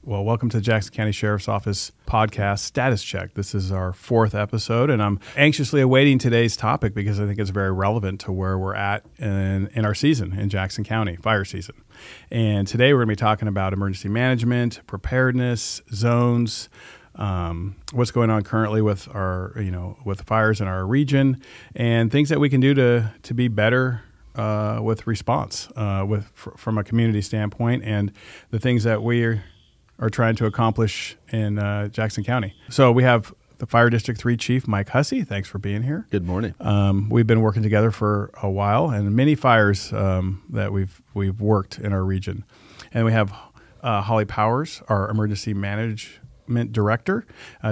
Well, welcome to the Jackson County Sheriff's Office podcast Status Check. This is our 4th episode, and I'm anxiously awaiting today's topic because I think it's very relevant to where we're at in our season in Jackson County, fire season. And today we're going to be talking about emergency management, preparedness, zones, what's going on currently with our, with fires in our region, and things that we can do to be better with response, from a community standpoint, and the things that we are trying to accomplish in Jackson County. So we have the Fire District 3 Chief, Mike Hussey. Thanks for being here. Good morning. We've been working together for a while, and many fires that we've worked in our region. And we have Holly Powers, our Emergency Management Director.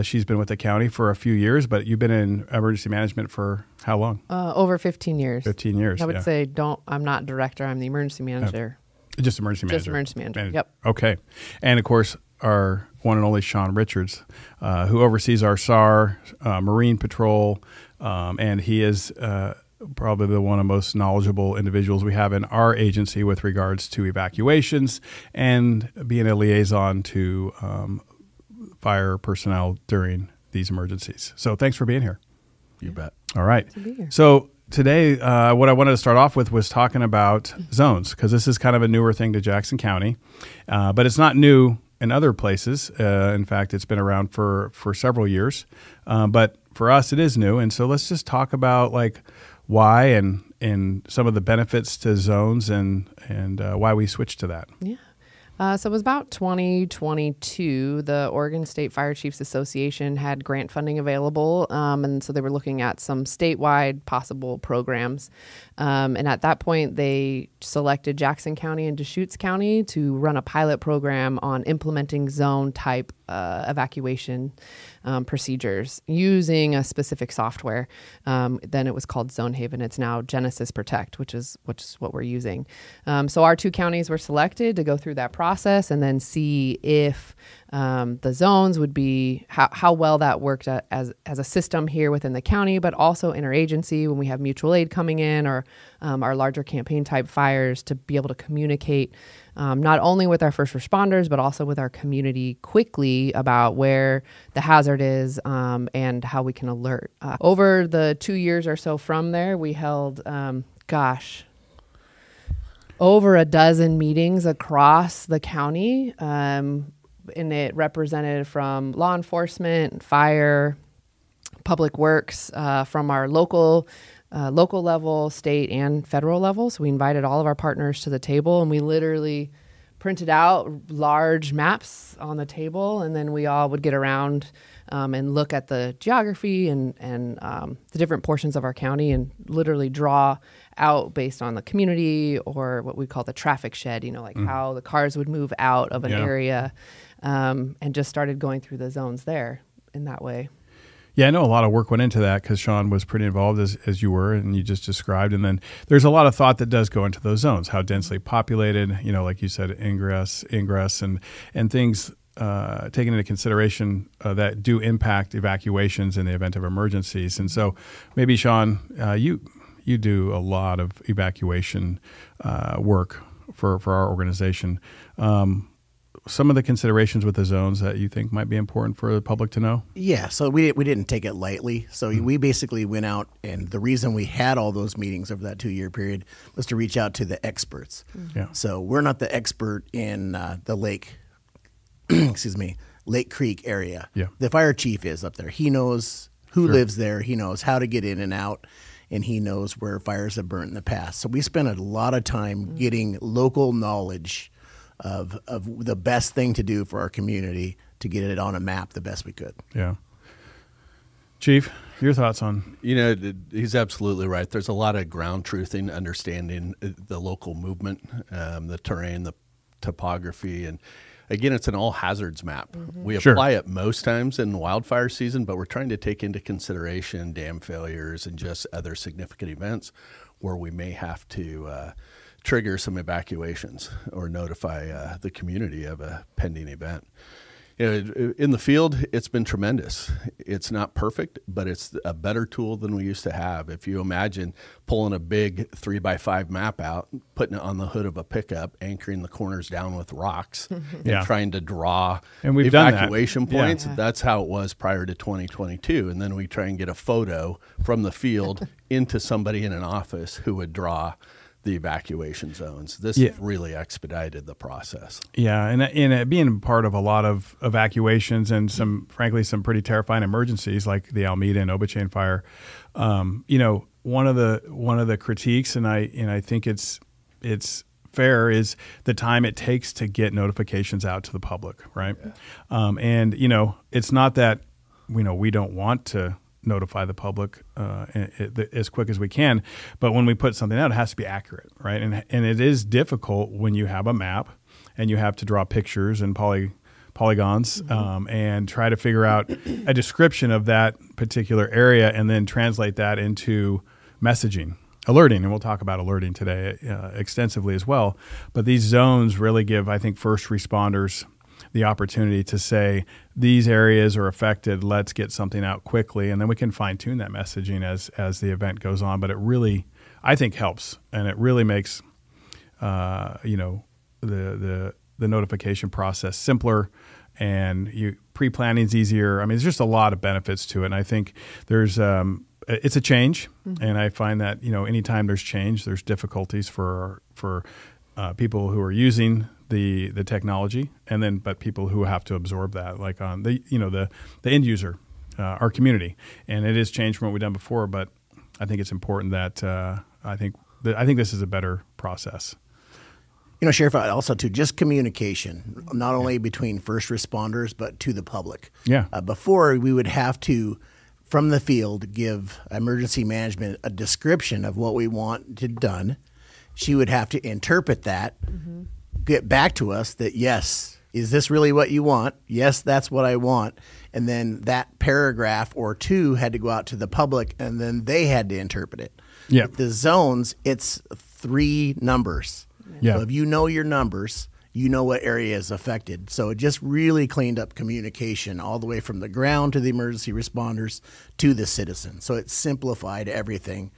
She's been with the county for a few years, but you've been in emergency management for how long? Over 15 years. 15 years, I would say I'm not director, I'm the emergency manager. Just emergency manager. Just emergency manager, yep. Okay. And, of course, our one and only Sean Richards, who oversees our SAR, Marine Patrol, and he is probably the one of the most knowledgeable individuals we have in our agency with regards to evacuations and being a liaison to fire personnel during these emergencies. So thanks for being here. You bet. All right. Good to be here. So today, what I wanted to start off with was talking about zones, because this is kind of a newer thing to Jackson County, but it's not new in other places. In fact, it's been around for several years, but for us, it is new. And so let's just talk about why and some of the benefits to zones and why we switched to that. Yeah. So it was about 2022, the Oregon State Fire Chiefs Association had grant funding available, and so they were looking at some statewide possible programs. And at that point, they selected Jackson County and Deschutes County to run a pilot program on implementing zone-type evacuation procedures using a specific software. Then it was called Zone Haven. It's now Genesis Protect, which is what we're using. So our 2 counties were selected to go through that process and then see if the zones would be, how well that worked as a system here within the county, but also interagency when we have mutual aid coming in or our larger campaign type fires, to be able to communicate not only with our first responders, but also with our community quickly about where the hazard is and how we can alert. Over the 2 years or so from there, we held, over a dozen meetings across the county. And it represented from law enforcement, fire, public works, from our local level, state, and federal level. So we invited all of our partners to the table, and we literally printed out large maps on the table, and then we all would get around and look at the geography and the different portions of our county and literally draw out based on the community or what we call the traffic shed, how the cars would move out of an area, and just started going through the zones there in that way. Yeah, I know a lot of work went into that because Sean was pretty involved as you were and you just described. And then there's a lot of thought that does go into those zones, how densely populated, like you said, ingress, and things taken into consideration that do impact evacuations in the event of emergencies. And so maybe, Sean, you do a lot of evacuation work for our organization. Some of the considerations with the zones that you think might be important for the public to know? Yeah, so we didn't take it lightly. So we basically went out, and the reason we had all those meetings over that 2-year period was to reach out to the experts. Yeah. So we're not the expert in the Lake Creek area. Yeah. The fire chief is up there. He knows who lives there. He knows how to get in and out, and he knows where fires have burnt in the past. So we spent a lot of time getting local knowledge of the best thing to do for our community to get it on a map the best we could. Yeah. Chief, your thoughts on? He's absolutely right. There's a lot of ground truthing, understanding the local movement, the terrain, the topography, and again, it's an all hazards map. Mm-hmm. We apply it most times in wildfire season, but we're trying to take into consideration dam failures and just other significant events where we may have to trigger some evacuations or notify the community of a pending event. In the field, it's been tremendous. It's not perfect, but it's a better tool than we used to have. If you imagine pulling a big 3x5 map out, putting it on the hood of a pickup, anchoring the corners down with rocks, and trying to draw and we've evacuation done that. points, that's how it was prior to 2022. And then we try and get a photo from the field into somebody in an office who would draw the evacuation zones. This has really expedited the process. Yeah, and being part of a lot of evacuations and frankly, some pretty terrifying emergencies like the Alameda and Obuchain fire. One of the critiques, and I think it's fair, is the time it takes to get notifications out to the public, right? Yeah. It's not that we don't want to notify the public as quick as we can, but when we put something out, it has to be accurate, right? And it is difficult when you have a map and you have to draw pictures and polygons and try to figure out a description of that particular area and then translate that into messaging, alerting, and we'll talk about alerting today extensively as well. But these zones really give, I think, first responders the opportunity to say, these areas are affected, let's get something out quickly, and then we can fine-tune that messaging as the event goes on. But it really, I think, helps, and it really makes the notification process simpler, and pre-planning is easier. I mean, there's just a lot of benefits to it, and I think there's it's a change, and I find that anytime there's change, there's difficulties for people who are using the technology, but people who have to absorb that, like on the end user, our community, and it has changed from what we've done before. But I think it's important that I think this is a better process. Sheriff, also too, just communication, not only between first responders but to the public. Yeah. Before, we would have to, from the field, give emergency management a description of what we wanted done. She would have to interpret that, get back to us that, yes, is this really what you want? Yes, that's what I want. And then that paragraph or two had to go out to the public, and then they had to interpret it. Yeah. With the zones, it's 3 numbers. Yeah. So if you know your numbers, you know what area is affected. So it just really cleaned up communication all the way from the ground to the emergency responders to the citizen. So it simplified everything.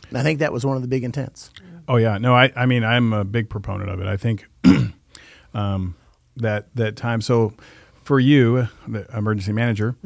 And I think that was one of the big intents. Oh, yeah. No, I mean, I'm a big proponent of it. I think that time. So for you, the emergency manager,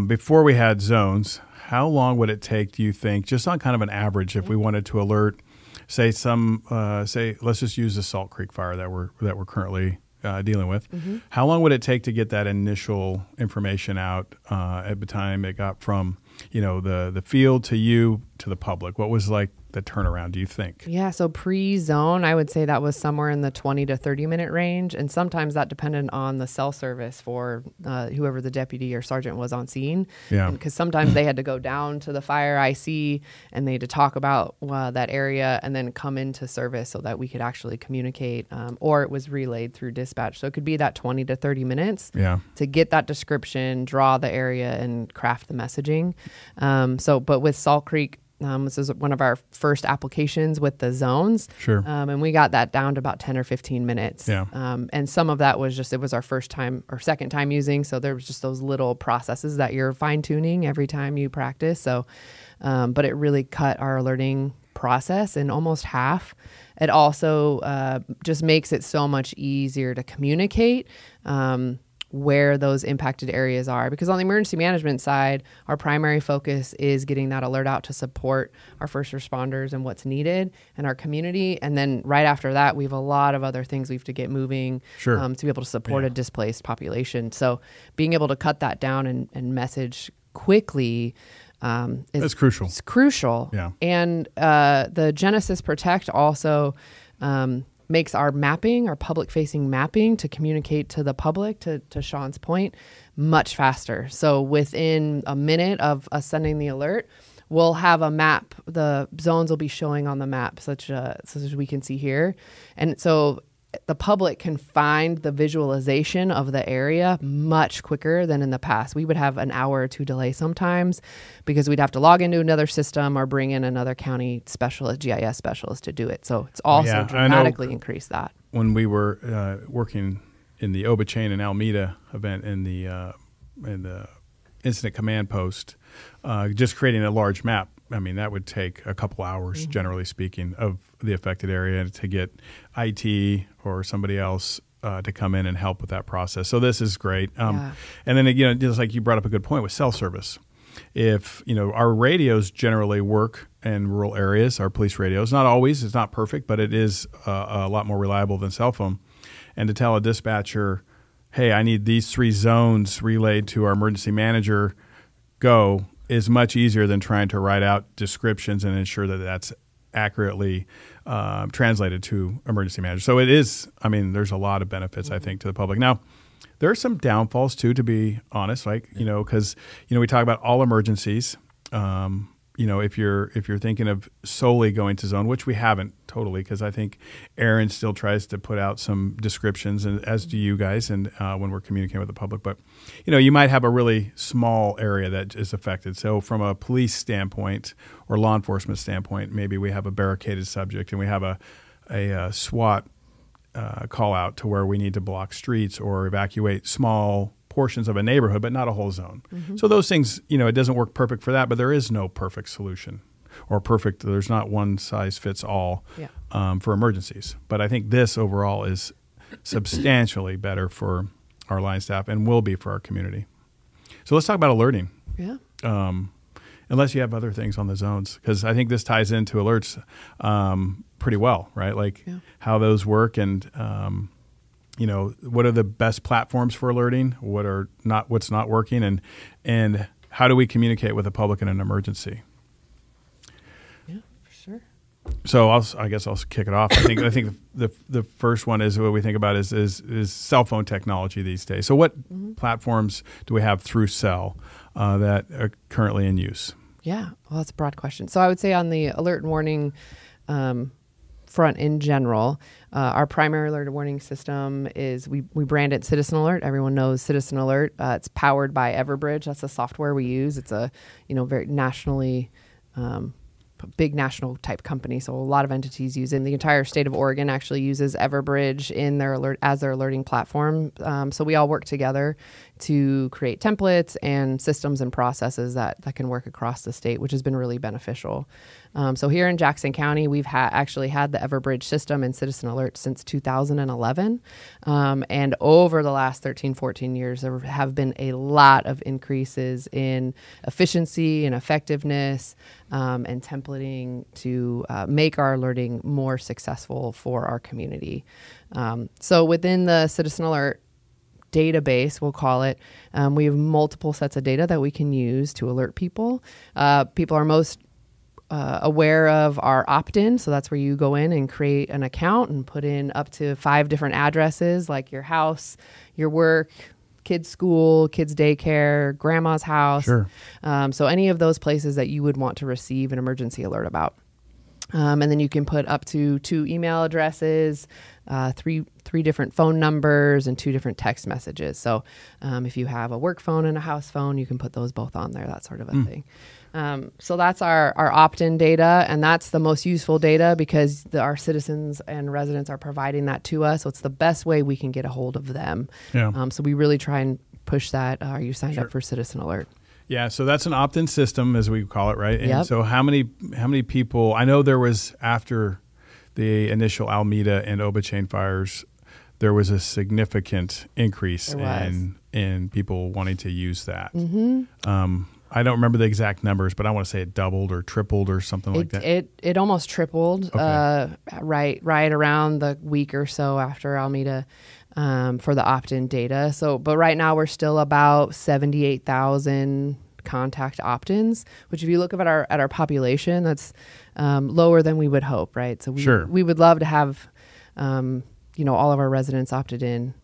before we had zones, how long would it take, do you think, just on kind of an average, if we wanted to alert, say let's just use the Salt Creek fire that we're currently dealing with. How long would it take to get that initial information out at the time it got from the field to you to the public? What was like the turnaround, do you think? Yeah, so pre-zone, I would say that was somewhere in the 20 to 30 minute range, and sometimes that depended on the cell service for whoever the deputy or sergeant was on scene. Yeah, because sometimes they had to go down to the fire IC and they had to talk about that area and then come into service so that we could actually communicate, or it was relayed through dispatch. So it could be that 20 to 30 minutes to get that description, draw the area, and craft the messaging. But with Salt Creek, this is one of our first applications with the zones. Sure. And we got that down to about 10 or 15 minutes. Yeah. And some of that was it was our first time or second time using. So there was just those little processes that you're fine tuning every time you practice. So, but it really cut our alerting process in almost half. It also just makes it so much easier to communicate where those impacted areas are. Because on the emergency management side, our primary focus is getting that alert out to support our first responders and what's needed and our community. And then right after that, we have a lot of other things we have to get moving to be able to support a displaced population. So being able to cut that down and message quickly that's crucial. It's crucial. Yeah. And the Genesis Protect also makes our mapping, our public-facing mapping to communicate to the public, to Sean's point, much faster. So within a minute of us sending the alert, we'll have a map. The zones will be showing on the map, such as we can see here. And so the public can find the visualization of the area much quicker than in the past. We would have an hour or two delay sometimes because we'd have to log into another system or bring in another county specialist, GIS specialist to do it. So it's also dramatically increased that. When we were working in the Obichain and Alameda event in the incident command post, just creating a large map. I mean, that would take a couple hours, generally speaking, of the affected area to get IT or somebody else to come in and help with that process. So this is great. And then, just like you brought up a good point with cell service. If, our radios generally work in rural areas, our police radios, not always, it's not perfect, but it is a lot more reliable than cell phone. And to tell a dispatcher, hey, I need these 3 zones relayed to our emergency manager, go, is much easier than trying to write out descriptions and ensure that that's accurately translated to emergency manager. So it is, there's a lot of benefits, I think, to the public. Now, there are some downfalls too, to be honest, because, we talk about all emergencies. If you're thinking of solely going to zone, which we haven't totally, because I think Aaron still tries to put out some descriptions, and as do you guys, and when we're communicating with the public. But you might have a really small area that is affected. So from a police standpoint or law enforcement standpoint, maybe we have a barricaded subject and we have a SWAT call out to where we need to block streets or evacuate small portions of a neighborhood, but not a whole zone. So those things, it doesn't work perfect for that, but there is no perfect solution or there's not one size fits all for emergencies. But I think this overall is substantially better for our line staff and will be for our community. So let's talk about alerting. Yeah. Unless you have other things on the zones, because I think this ties into alerts pretty well, right? How those work and what are the best platforms for alerting? What's not working, and how do we communicate with the public in an emergency? Yeah, for sure. So I guess I'll kick it off. I think the first one is what we think about is cell phone technology these days. So what platforms do we have through cell that are currently in use? Yeah, well, that's a broad question. So I would say on the alert and warning front in general, our primary alert and warning system is we brand it Citizen Alert. Everyone knows Citizen Alert. It's powered by Everbridge. That's the software we use. It's a very nationally big national type company, so a lot of entities use it. And the entire state of Oregon actually uses Everbridge in their alerting platform. So we all work together to create templates and systems and processes that can work across the state, which has been really beneficial. So here in Jackson County, we've actually had the Everbridge system and Citizen Alert since 2011. And over the last 13, 14 years, there have been a lot of increases in efficiency and effectiveness and templating to make our alerting more successful for our community. So within the Citizen Alert database, we'll call it, we have multiple sets of data that we can use to alert people. People are most aware of our opt-in. So that's where you go in and create an account and put in up to 5 different addresses, like your house, your work, kids' school, kids' daycare, grandma's house. Sure. So any of those places that you would want to receive an emergency alert about. And then you can put up to 2 email addresses, three different phone numbers, and 2 different text messages. So if you have a work phone and a house phone, you can put those both on there, that sort of a thing. So that's our opt-in data, and that's the most useful data because our citizens and residents are providing that to us. So it's the best way we can get a hold of them. Yeah. So we really try and push that. Are you signed up for Citizen Alert? Yeah, so that's an opt-in system, as we call it, right? And Yep. so how many people? I know there was, after the initial Alameda and Obichain fires, there was a significant increase in people wanting to use that. I don't remember the exact numbers, but I want to say it doubled or tripled or something like that. It almost tripled, right around the week or so after Alameda. For the opt-in data. But right now we're still about 78,000 contact opt-ins, which if you look at our population, that's lower than we would hope, right? So we would love to have, all of our residents opted in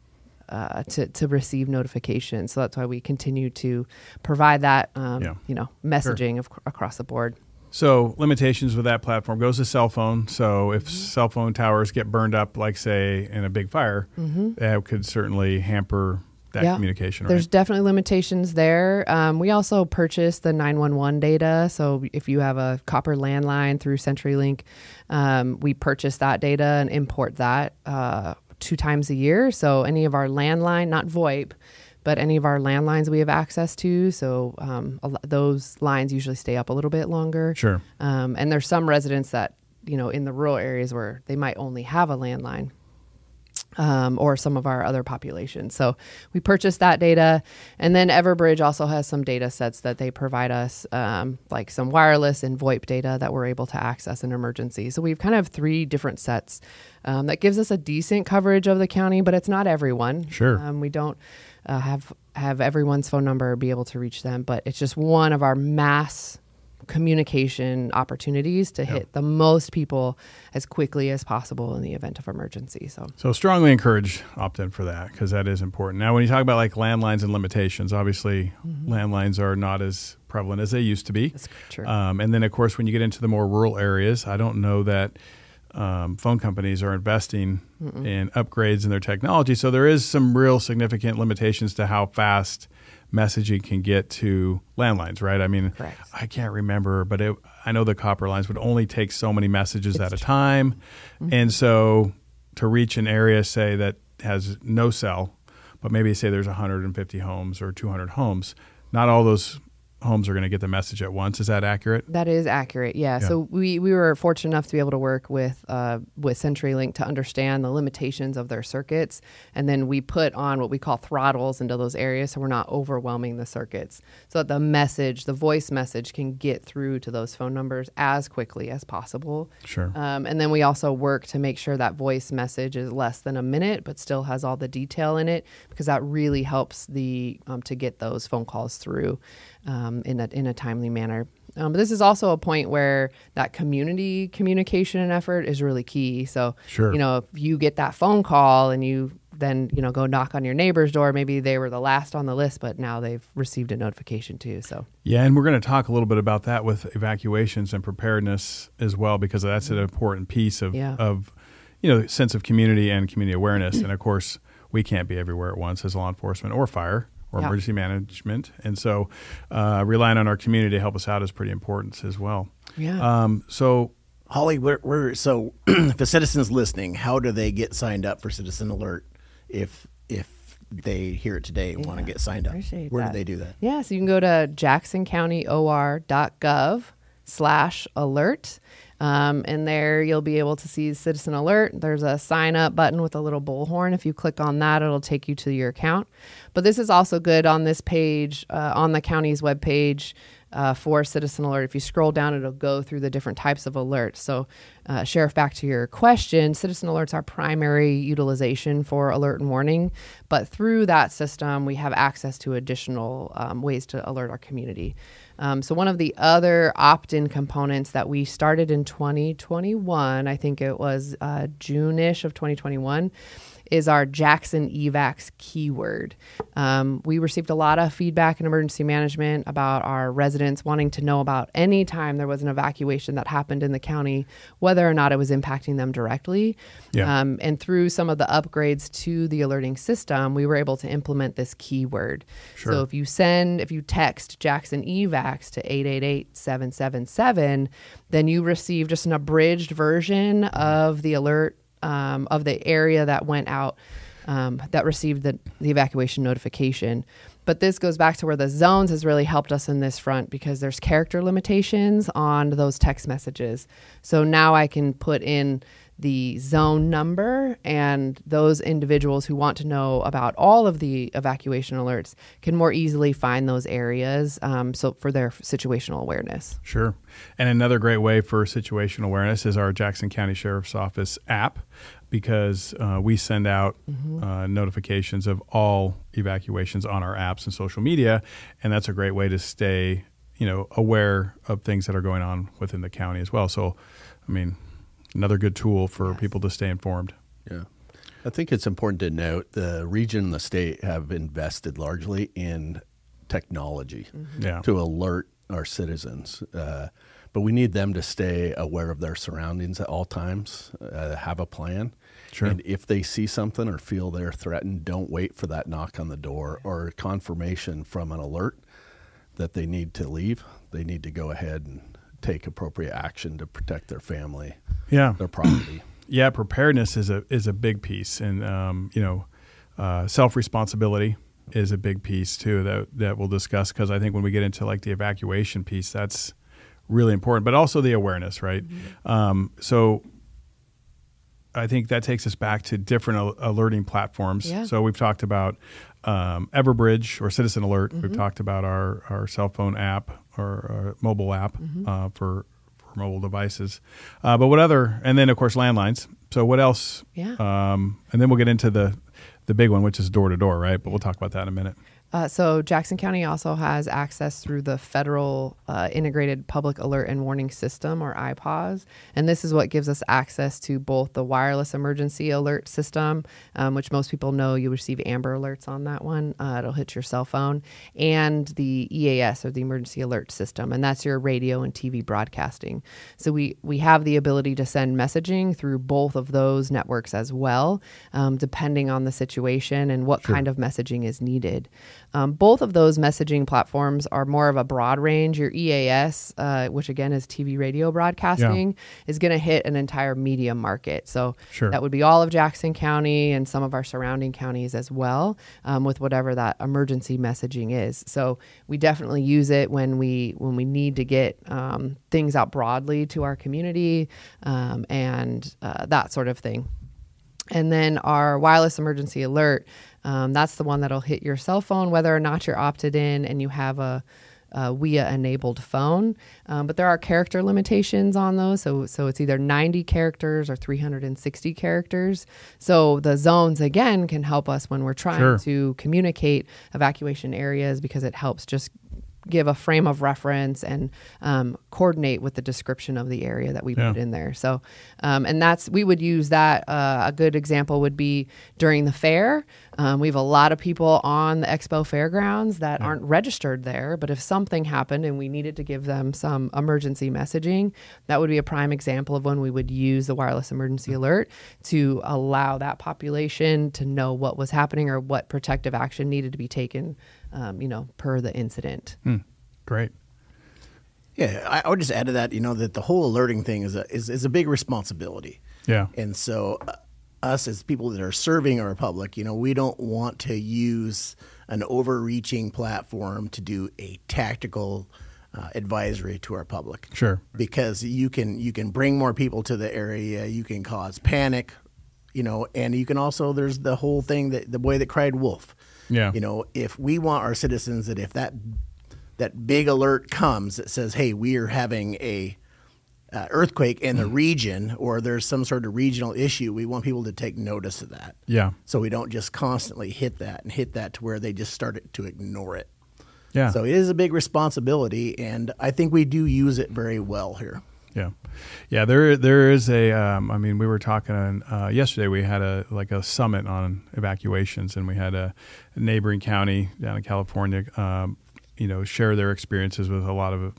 to receive notifications. So that's why we continue to provide that, messaging across the board. So limitations with that platform goes to cell phone. So if cell phone towers get burned up, like say in a big fire, that could certainly hamper that communication. Right? There's definitely limitations there. We also purchase the 911 data. So if you have a copper landline through CenturyLink, we purchase that data and import that 2 times a year. So any of our landline, not VoIP, but any of our landlines we have access to. So those lines usually stay up a little bit longer. Sure. And there's some residents that, in the rural areas where they might only have a landline. Or some of our other populations. So we purchased that data. And then Everbridge also has some data sets that they provide us, like some wireless and VoIP data that we're able to access in emergency. So we've kind of 3 different sets that gives us a decent coverage of the county, but it's not everyone. Sure. We don't have everyone's phone number or be able to reach them, but it's just one of our mass communication opportunities to hit the most people as quickly as possible in the event of emergency. So strongly encourage opt-in for that, because that is important. Now, when you talk about like landlines and limitations, obviously landlines are not as prevalent as they used to be. That's true. And then, of course, when you get into the more rural areas, I don't know that phone companies are investing in upgrades in their technology. So there is some real significant limitations to how fast messaging can get to landlines, right? I mean, Correct. I can't remember, but I know the copper lines would only take so many messages at a time. And so to reach an area, say, that has no cell, but maybe say there's 150 homes or 200 homes, not all those homes are going to get the message at once. Is that accurate? That is accurate. Yeah. So we were fortunate enough to be able to work with CenturyLink to understand the limitations of their circuits, and then we put on what we call throttles into those areas, so we're not overwhelming the circuits, so that the voice message, can get through to those phone numbers as quickly as possible. Sure. And then we also work to make sure that voice message is less than a minute, but still has all the detail in it, because that really helps to get those phone calls through in a timely manner. But this is also a point where that community communication and effort is really key. So, Sure. If you get that phone call and you then, go knock on your neighbor's door, maybe they were the last on the list, but now they've received a notification too. So, yeah, and we're going to talk a little bit about that with evacuations and preparedness as well, because that's an important piece of sense of community and community awareness. And of course, we can't be everywhere at once as law enforcement or fire or emergency management. And so relying on our community to help us out is pretty important as well. Yeah. So, Holly, so if a citizen's listening, how do they get signed up for Citizen Alert if they hear it today and want to get signed up? Where do they do that? Yeah, so you can go to jacksoncountyor.gov/alert. And there you'll be able to see Citizen Alert. There's a sign up button with a little bullhorn. If you click on that, it'll take you to your account. But this is also good on this page, on the county's webpage for Citizen Alert. If you scroll down, it'll go through the different types of alerts. So, Sheriff, back to your question, Citizen Alert's our primary utilization for alert and warning. But through that system, we have access to additional ways to alert our community. So one of the other opt-in components that we started in 2021, I think it was June-ish of 2021, is our Jackson EVACS keyword. We received a lot of feedback in emergency management about our residents wanting to know about any time there was an evacuation that happened in the county, whether or not it was impacting them directly. Yeah. And through some of the upgrades to the alerting system, we were able to implement this keyword. Sure. So if you text Jackson EVACS to 888-777, then you receive just an abridged version of the alert of the area that went out, that received the evacuation notification. But this goes back to where the zones has really helped us in this front, because there's character limitations on those text messages. So now I can put in the zone number, and those individuals who want to know about all of the evacuation alerts can more easily find those areas, so for their situational awareness. Sure. And another great way for situational awareness is our Jackson County Sheriff's Office app, because we send out notifications of all evacuations on our apps and social media, and that's a great way to stay, aware of things that are going on within the county as well. So, I mean, another good tool for people to stay informed. Yeah. I think it's important to note the region and the state have invested largely in technology to alert our citizens. But we need them to stay aware of their surroundings at all times, have a plan. Sure. And if they see something or feel they're threatened, don't wait for that knock on the door or confirmation from an alert that they need to leave. They need to go ahead and take appropriate action to protect their family, their property. Yeah, preparedness is a big piece, and self-responsibility is a big piece too that we'll discuss, because I think when we get into like the evacuation piece, that's really important, but also the awareness, right? So I think that takes us back to different alerting platforms. Yeah. So we've talked about Everbridge or Citizen Alert. We've talked about our cell phone app or mobile app for mobile devices. But what other, and then of course landlines. So what else? Yeah. And then we'll get into the big one, which is door-to-door, right? But we'll talk about that in a minute. So Jackson County also has access through the Federal Integrated Public Alert and Warning System, or IPAWS. And this is what gives us access to both the wireless emergency alert system, which most people know you receive Amber Alerts on that one. It'll hit your cell phone. And the EAS, or the Emergency Alert System. And that's your radio and TV broadcasting. So we have the ability to send messaging through both of those networks as well, depending on the situation and what kind of messaging is needed. Both of those messaging platforms are more of a broad range. Your EAS, which again is TV radio broadcasting, is going to hit an entire media market. So that would be all of Jackson County and some of our surrounding counties as well, with whatever that emergency messaging is. So we definitely use it when we need to get things out broadly to our community and that sort of thing. And then our wireless emergency alert, that's the one that'll hit your cell phone, whether or not you're opted in and you have a WIA-enabled phone. But there are character limitations on those. So it's either 90 characters or 360 characters. So the zones, again, can help us when we're trying to communicate evacuation areas, because it helps just give a frame of reference and coordinate with the description of the area that we put in there. So, and we would use that. A good example would be during the fair. We have a lot of people on the Expo Fairgrounds that aren't registered there, but if something happened and we needed to give them some emergency messaging, that would be a prime example of when we would use the wireless emergency alert to allow that population to know what was happening or what protective action needed to be taken, per the incident. Great. Yeah, I would just add to that, that the whole alerting thing is a big responsibility. Yeah. And so us as people that are serving our public, we don't want to use an overreaching platform to do a tactical advisory to our public. Sure. Because you can bring more people to the area, you can cause panic, and you can also, there's the whole thing that the boy that cried wolf. Yeah. If we want our citizens that if that big alert comes that says, hey, we are having a earthquake in the region, or there's some sort of regional issue, we want people to take notice of that. Yeah. So we don't just constantly hit that to where they just start to ignore it. Yeah. So it is a big responsibility, and I think we do use it very well here. Yeah. Yeah. There is we were talking yesterday, we had a summit on evacuations, and we had a neighboring county down in California, share their experiences with a lot of,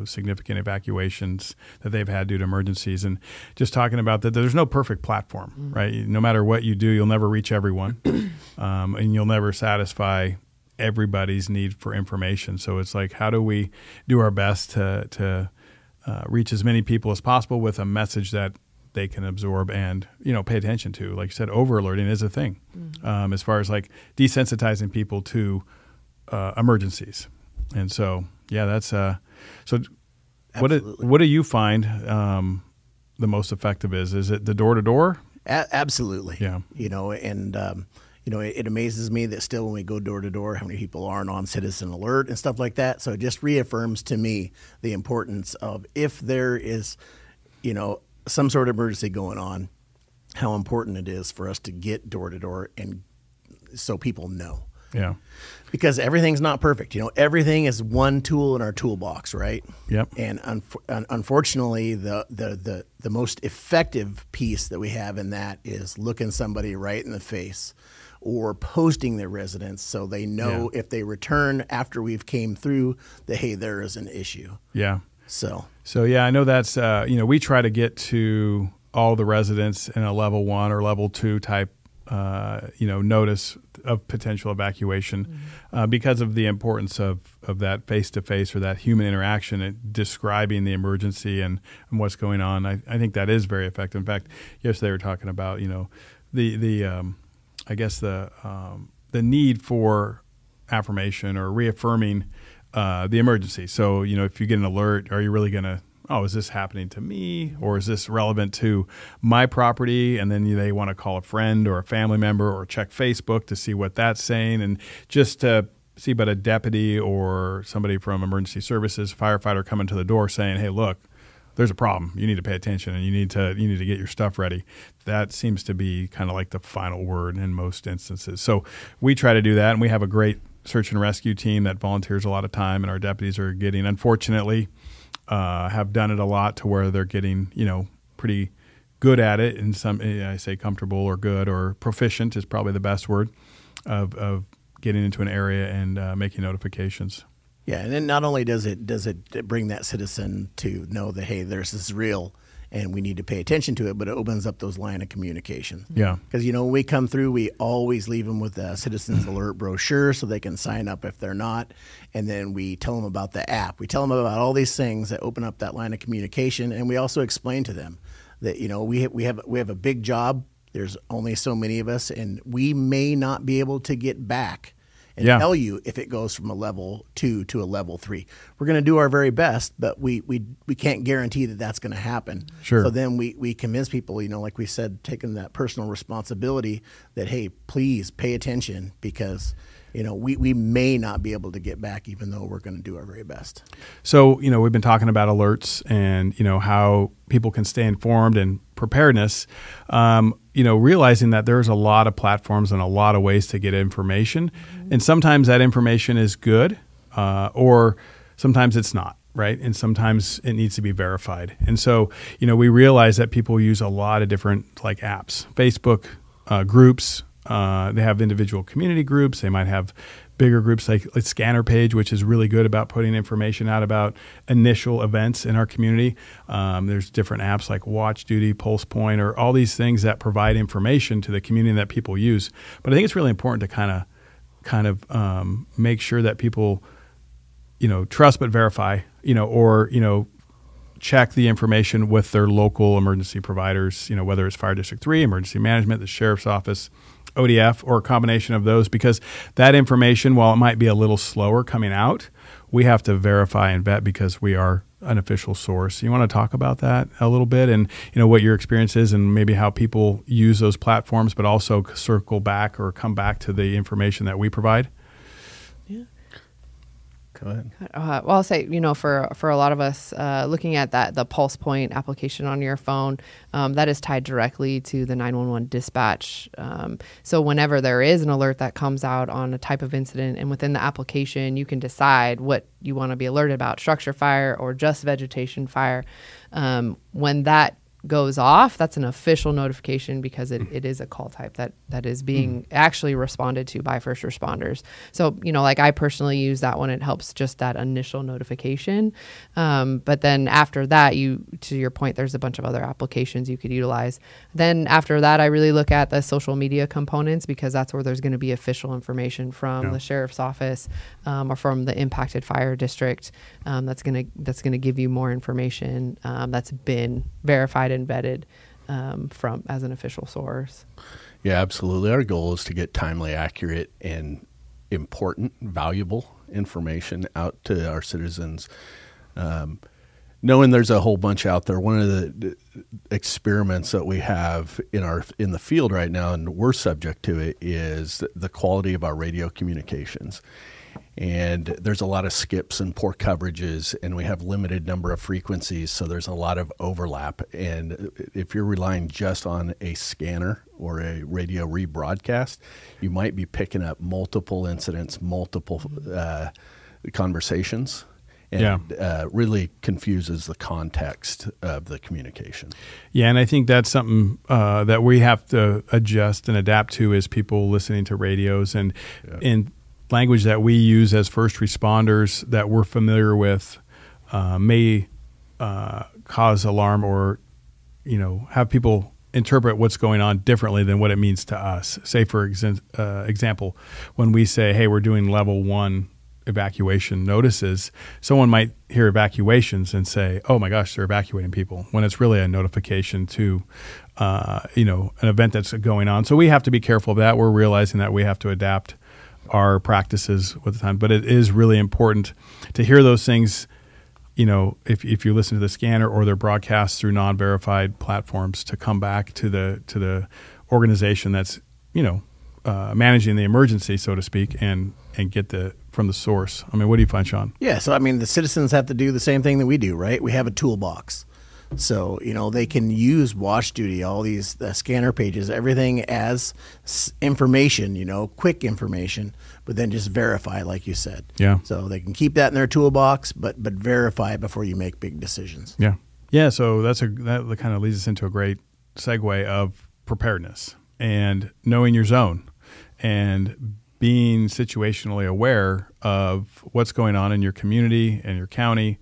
significant evacuations that they've had due to emergencies, and just talking about that there's no perfect platform, right? No matter what you do, you'll never reach everyone, and you'll never satisfy everybody's need for information. So it's like, how do we do our best to reach as many people as possible with a message that they can absorb and, pay attention to? Like you said, over alerting is a thing, as far as like desensitizing people to emergencies. And so, yeah, that's so. What do you find the most effective is? Is it the door-to-door? Absolutely. Yeah. It amazes me that still when we go door to door, how many people aren't on Citizen Alert and stuff like that. So it just reaffirms to me the importance of, if there is, some sort of emergency going on, how important it is for us to get door to door, and so people know. Yeah. Because everything's not perfect. Everything is one tool in our toolbox, right? Yep. And unfortunately, the most effective piece that we have in that is looking somebody right in the face, or posting their residence so they know if they return after we've came through that, hey, there is an issue. Yeah. So yeah, I know that's, we try to get to all the residents in a level 1 or level 2 type notice of potential evacuation because of the importance of that face-to-face or that human interaction and describing the emergency and what's going on. I think that is very effective. In fact, yesterday we were talking about, the need for affirmation or reaffirming the emergency. So, if you get an alert, are you really going to, is this happening to me, or is this relevant to my property? And then they want to call a friend or a family member or check Facebook to see what that's saying, and just to see about a deputy or somebody from emergency services, firefighter coming to the door saying, "Hey, look, there's a problem. You need to pay attention, and you need to get your stuff ready." That seems to be kind of like the final word in most instances. So we try to do that, and we have a great search and rescue team that volunteers a lot of time, and our deputies are getting, unfortunately, have done it a lot to where they're getting, pretty good at it. And some, I say comfortable or good or proficient is probably the best word of getting into an area and making notifications. Yeah, and then not only does it bring that citizen to know that, hey, this is real and we need to pay attention to it, but it opens up those line of communication. Yeah. Because, when we come through, we always leave them with a Citizens Alert brochure so they can sign up if they're not. And then we tell them about the app. We tell them about all these things that open up that line of communication. And we also explain to them that, we have a big job. There's only so many of us, and we may not be able to get back and tell you if it goes from a level 2 to a level 3. We're going to do our very best, but we can't guarantee that that's going to happen. Sure. So then we convince people, like we said, taking that personal responsibility that, hey, please pay attention, because we may not be able to get back, even though we're going to do our very best. So, we've been talking about alerts and, how people can stay informed and preparedness, realizing that there's a lot of platforms and a lot of ways to get information. Mm-hmm. And sometimes that information is good, or sometimes it's not, right? And sometimes it needs to be verified. And so, we realize that people use a lot of different apps, Facebook groups. They have individual community groups. They might have bigger groups like Scanner Page, which is really good about putting information out about initial events in our community. There's different apps like Watch Duty, Pulse Point, or all these things that provide information to the community that people use. But I think it's really important to kind of make sure that people, trust but verify, or check the information with their local emergency providers, whether it's Fire District 3, Emergency Management, the Sheriff's Office, ODF, or a combination of those, because that information, while it might be a little slower coming out, we have to verify and vet because we are an official source. You want to talk about that a little bit, and what your experience is, and maybe how people use those platforms, but also circle back or come back to the information that we provide? Yeah. Go ahead. Well, I'll say, for a lot of us, looking at the Pulse Point application on your phone, that is tied directly to the 911 dispatch. So whenever there is an alert that comes out on a type of incident, and within the application, you can decide what you want to be alerted about, structure fire or just vegetation fire. When that goes off, that's an official notification, because it is a call type that is being actually responded to by first responders. So, I personally use that one. It helps just that initial notification. But then after that, to your point, there's a bunch of other applications you could utilize. Then after that, I really look at the social media components, because that's where there's going to be official information from the sheriff's office, or from the impacted fire district. That's going to give you more information that's been verified and vetted from as an official source. Yeah, absolutely. Our goal is to get timely, accurate, and important, valuable information out to our citizens. Knowing there's a whole bunch out there, one of the experiments that we have in the field right now, and we're subject to it, is the quality of our radio communications. And there's a lot of skips and poor coverages, and we have limited number of frequencies, so there's a lot of overlap. And if you're relying just on a scanner or a radio rebroadcast, you might be picking up multiple incidents, multiple conversations, and really confuses the context of the communication. Yeah, and I think that's something that we have to adjust and adapt to as people listening to radios, and in language that we use as first responders that we're familiar with may cause alarm, or have people interpret what's going on differently than what it means to us. Say, for example, when we say, hey, we're doing level 1 evacuation notices, someone might hear evacuations and say, oh my gosh, they're evacuating people, when it's really a notification to an event that's going on. So we have to be careful of that. We're realizing that we have to adapt our practices with the time, but it is really important to hear those things. If you listen to the scanner or they're broadcast through non-verified platforms, to come back to the organization that's managing the emergency, so to speak, and get from the source. I mean, what do you find, Sean? Yeah, so I mean, the citizens have to do the same thing that we do, right? We have a toolbox. So, they can use Watch Duty, all these scanner pages, everything as information, quick information, but then just verify, like you said. Yeah. So they can keep that in their toolbox, but verify it before you make big decisions. Yeah. Yeah, so that kind of leads us into a great segue of preparedness and knowing your zone and being situationally aware of what's going on in your community and your county,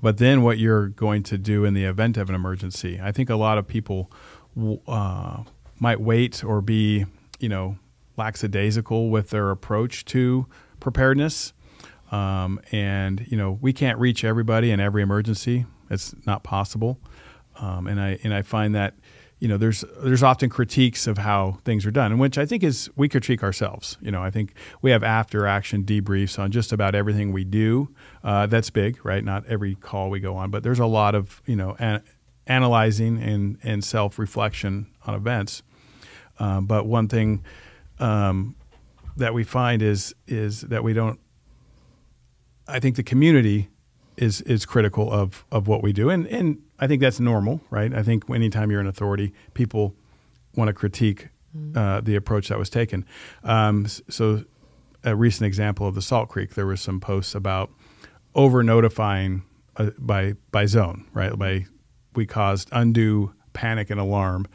but then what you're going to do in the event of an emergency. I think a lot of people might wait or be, lackadaisical with their approach to preparedness. We can't reach everybody in every emergency. It's not possible. And I find that, there's often critiques of how things are done, and which I think is we critique ourselves. I think we have after action debriefs on just about everything we do. That's big, right? Not every call we go on, but there's a lot of, analyzing and self-reflection on events. But one thing that we find is that we don't. I think the community is critical of what we do, and I think that's normal, right? I think anytime you're an authority, people want to critique the approach that was taken. So a recent example of the Salt Creek, there was some posts about over notifying by zone, right? We caused undue panic and alarm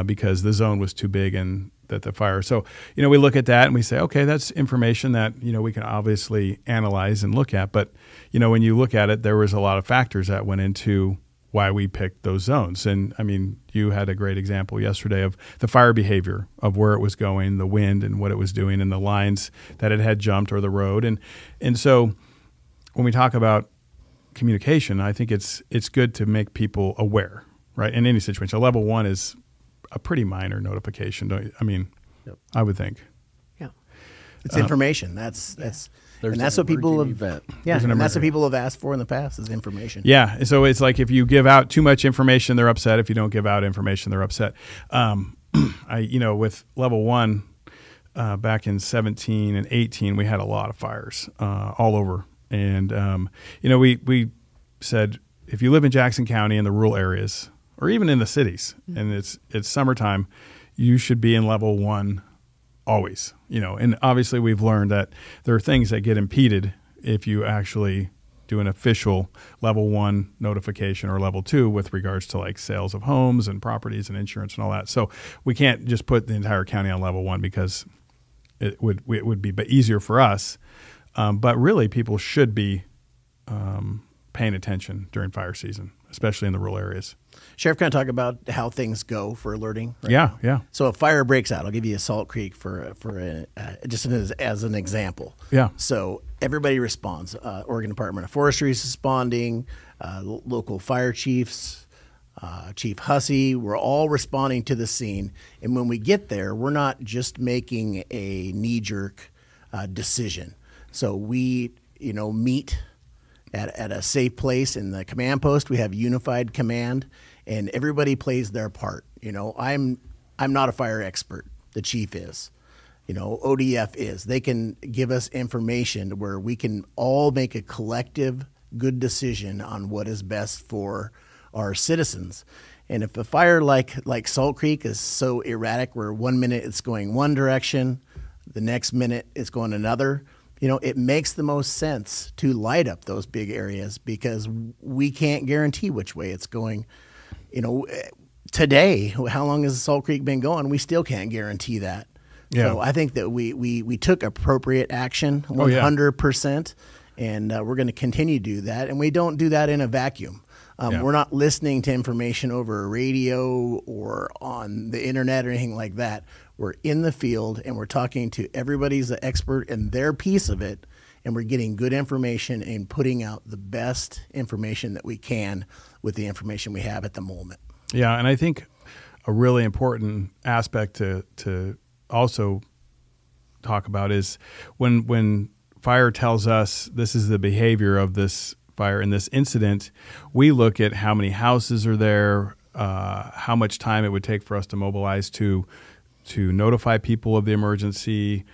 because the zone was too big and that the fire. So, we look at that and we say, okay, that's information that, we can obviously analyze and look at. But, when you look at it, there was a lot of factors that went into why we picked those zones. And I mean, you had a great example yesterday of the fire behavior, of where it was going, the wind and what it was doing, and the lines that it had jumped or the road. And so when we talk about communication, I think it's good to make people aware, right? In any situation. Level 1 is a pretty minor notification, don't you? I mean, yep. I would think. Yeah. It's information. That's what people have. That's what people have asked for in the past is information. Yeah. So it's like if you give out too much information, they're upset. If you don't give out information, they're upset. With level 1, back in 17 and 18, we had a lot of fires all over, and we said if you live in Jackson County in the rural areas, or even in the cities, and it's summertime, you should be in level 1 always. And obviously we've learned that there are things that get impeded if you actually do an official level 1 notification or level 2 with regards to like sales of homes and properties and insurance and all that. So we can't just put the entire county on level 1 because it would be easier for us. But really people should be paying attention during fire season, especially in the rural areas. Sheriff, can I talk about how things go for alerting? Right? Yeah. So a fire breaks out. I'll give you a Salt Creek just as an example. Yeah. So everybody responds. Oregon Department of Forestry is responding. Local fire chiefs, Chief Hussey, we're all responding to the scene. And when we get there, we're not just making a knee-jerk decision. So we, meet at a safe place in the command post. We have unified command, and everybody plays their part. I'm not a fire expert. The chief is. ODF is. They can give us information where we can all make a collective good decision on what is best for our citizens. And if a fire like Salt Creek is so erratic, where 1 minute it's going one direction, the next minute it's going another, it makes the most sense to light up those big areas because we can't guarantee which way it's going. Today, how long has Salt Creek been going? We still can't guarantee that. Yeah. So I think that we took appropriate action 100%, and we're going to continue to do that. And we don't do that in a vacuum. We're not listening to information over a radio or on the internet or anything like that. We're in the field and we're talking to everybody's an expert in their piece of it, and we're getting good information and putting out the best information that we can with the information we have at the moment. Yeah, and I think a really important aspect to also talk about is when fire tells us this is the behavior of this fire in this incident, we look at how many houses are there, how much time it would take for us to mobilize to notify people of the emergency.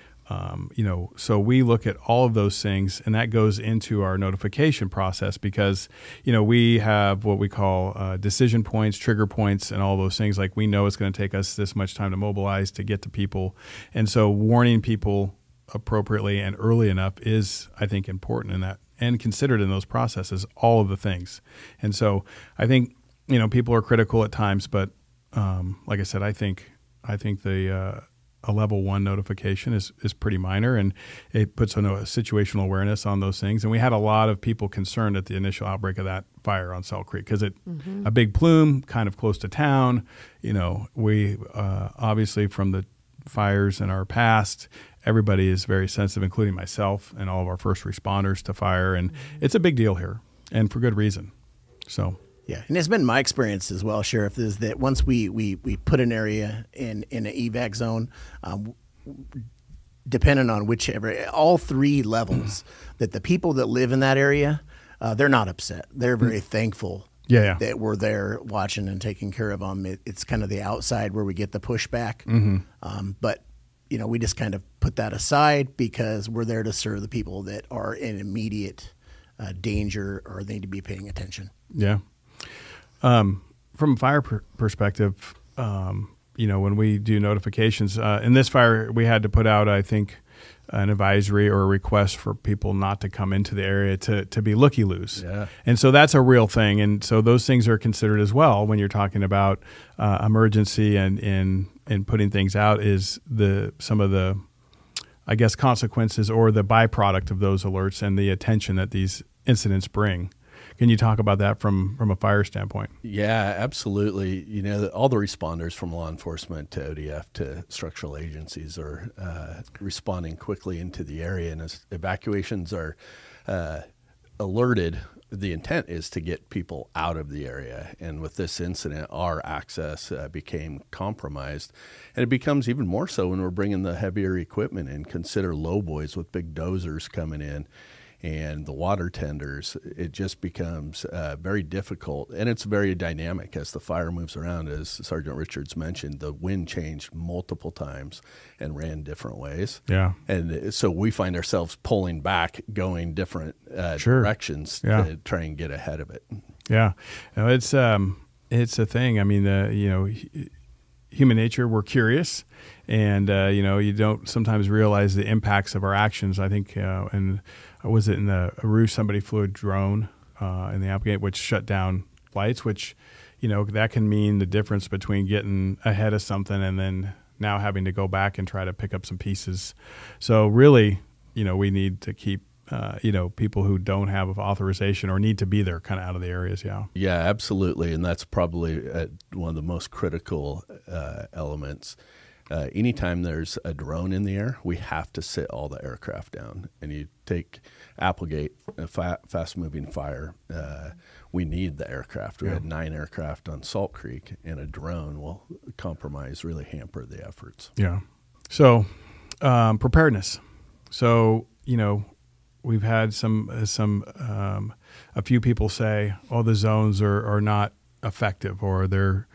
So we look at all of those things, and that goes into our notification process because, we have what we call decision points, trigger points, and all those things. Like we know it's going to take us this much time to mobilize to get to people. And so warning people appropriately and early enough is, I think, important in that and considered in those processes, all of the things. And so I think, people are critical at times, but like I said, I think a level 1 notification is pretty minor, and it puts a situational awareness on those things. And we had a lot of people concerned at the initial outbreak of that fire on Salt Creek because a big plume kind of close to town. We obviously from the fires in our past, everybody is very sensitive, including myself and all of our first responders to fire. And it's a big deal here, and for good reason. So. Yeah, and it's been my experience as well, Sheriff, is that once we put an area in an evac zone, depending on all 3 levels, that the people that live in that area, they're not upset. They're very thankful that we're there watching and taking care of them. It's kind of the outside where we get the pushback. But, we just kind of put that aside because we're there to serve the people that are in immediate danger or they need to be paying attention. Yeah. From a fire perspective, when we do notifications, in this fire, we had to put out, I think, an advisory or a request for people not to come into the area to be looky-loos. Yeah. And so that's a real thing. And so those things are considered as well when you're talking about emergency and putting things out is some of the, I guess, consequences or the byproduct of those alerts and the attention that these incidents bring. Can you talk about that from a fire standpoint? Yeah, absolutely. All the responders from law enforcement to ODF to structural agencies are responding quickly into the area. And as evacuations are alerted, the intent is to get people out of the area. And with this incident, our access became compromised. And it becomes even more so when we're bringing the heavier equipment in. Consider lowboys with big dozers coming in. And the water tenders, it just becomes very difficult. And it's very dynamic as the fire moves around. As Sergeant Richards mentioned, the wind changed multiple times and ran different ways. Yeah. And so we find ourselves pulling back, going different directions to try and get ahead of it. Yeah. It's a thing. I mean, human nature, we're curious. And, you don't sometimes realize the impacts of our actions. I think, and was it in the Rouge, somebody flew a drone in the Applegate, which shut down flights, which, that can mean the difference between getting ahead of something and then now having to go back and try to pick up some pieces. So really, we need to keep, people who don't have authorization or need to be there kind of out of the areas. Yeah. Yeah, absolutely. And that's probably one of the most critical elements. Anytime there's a drone in the air, we have to sit all the aircraft down. And you take Applegate, a fast-moving fire, we need the aircraft. We had 9 aircraft on Salt Creek, and a drone will really hamper the efforts. Yeah. So preparedness. So, we've had a few people say, oh, the zones are not effective or they're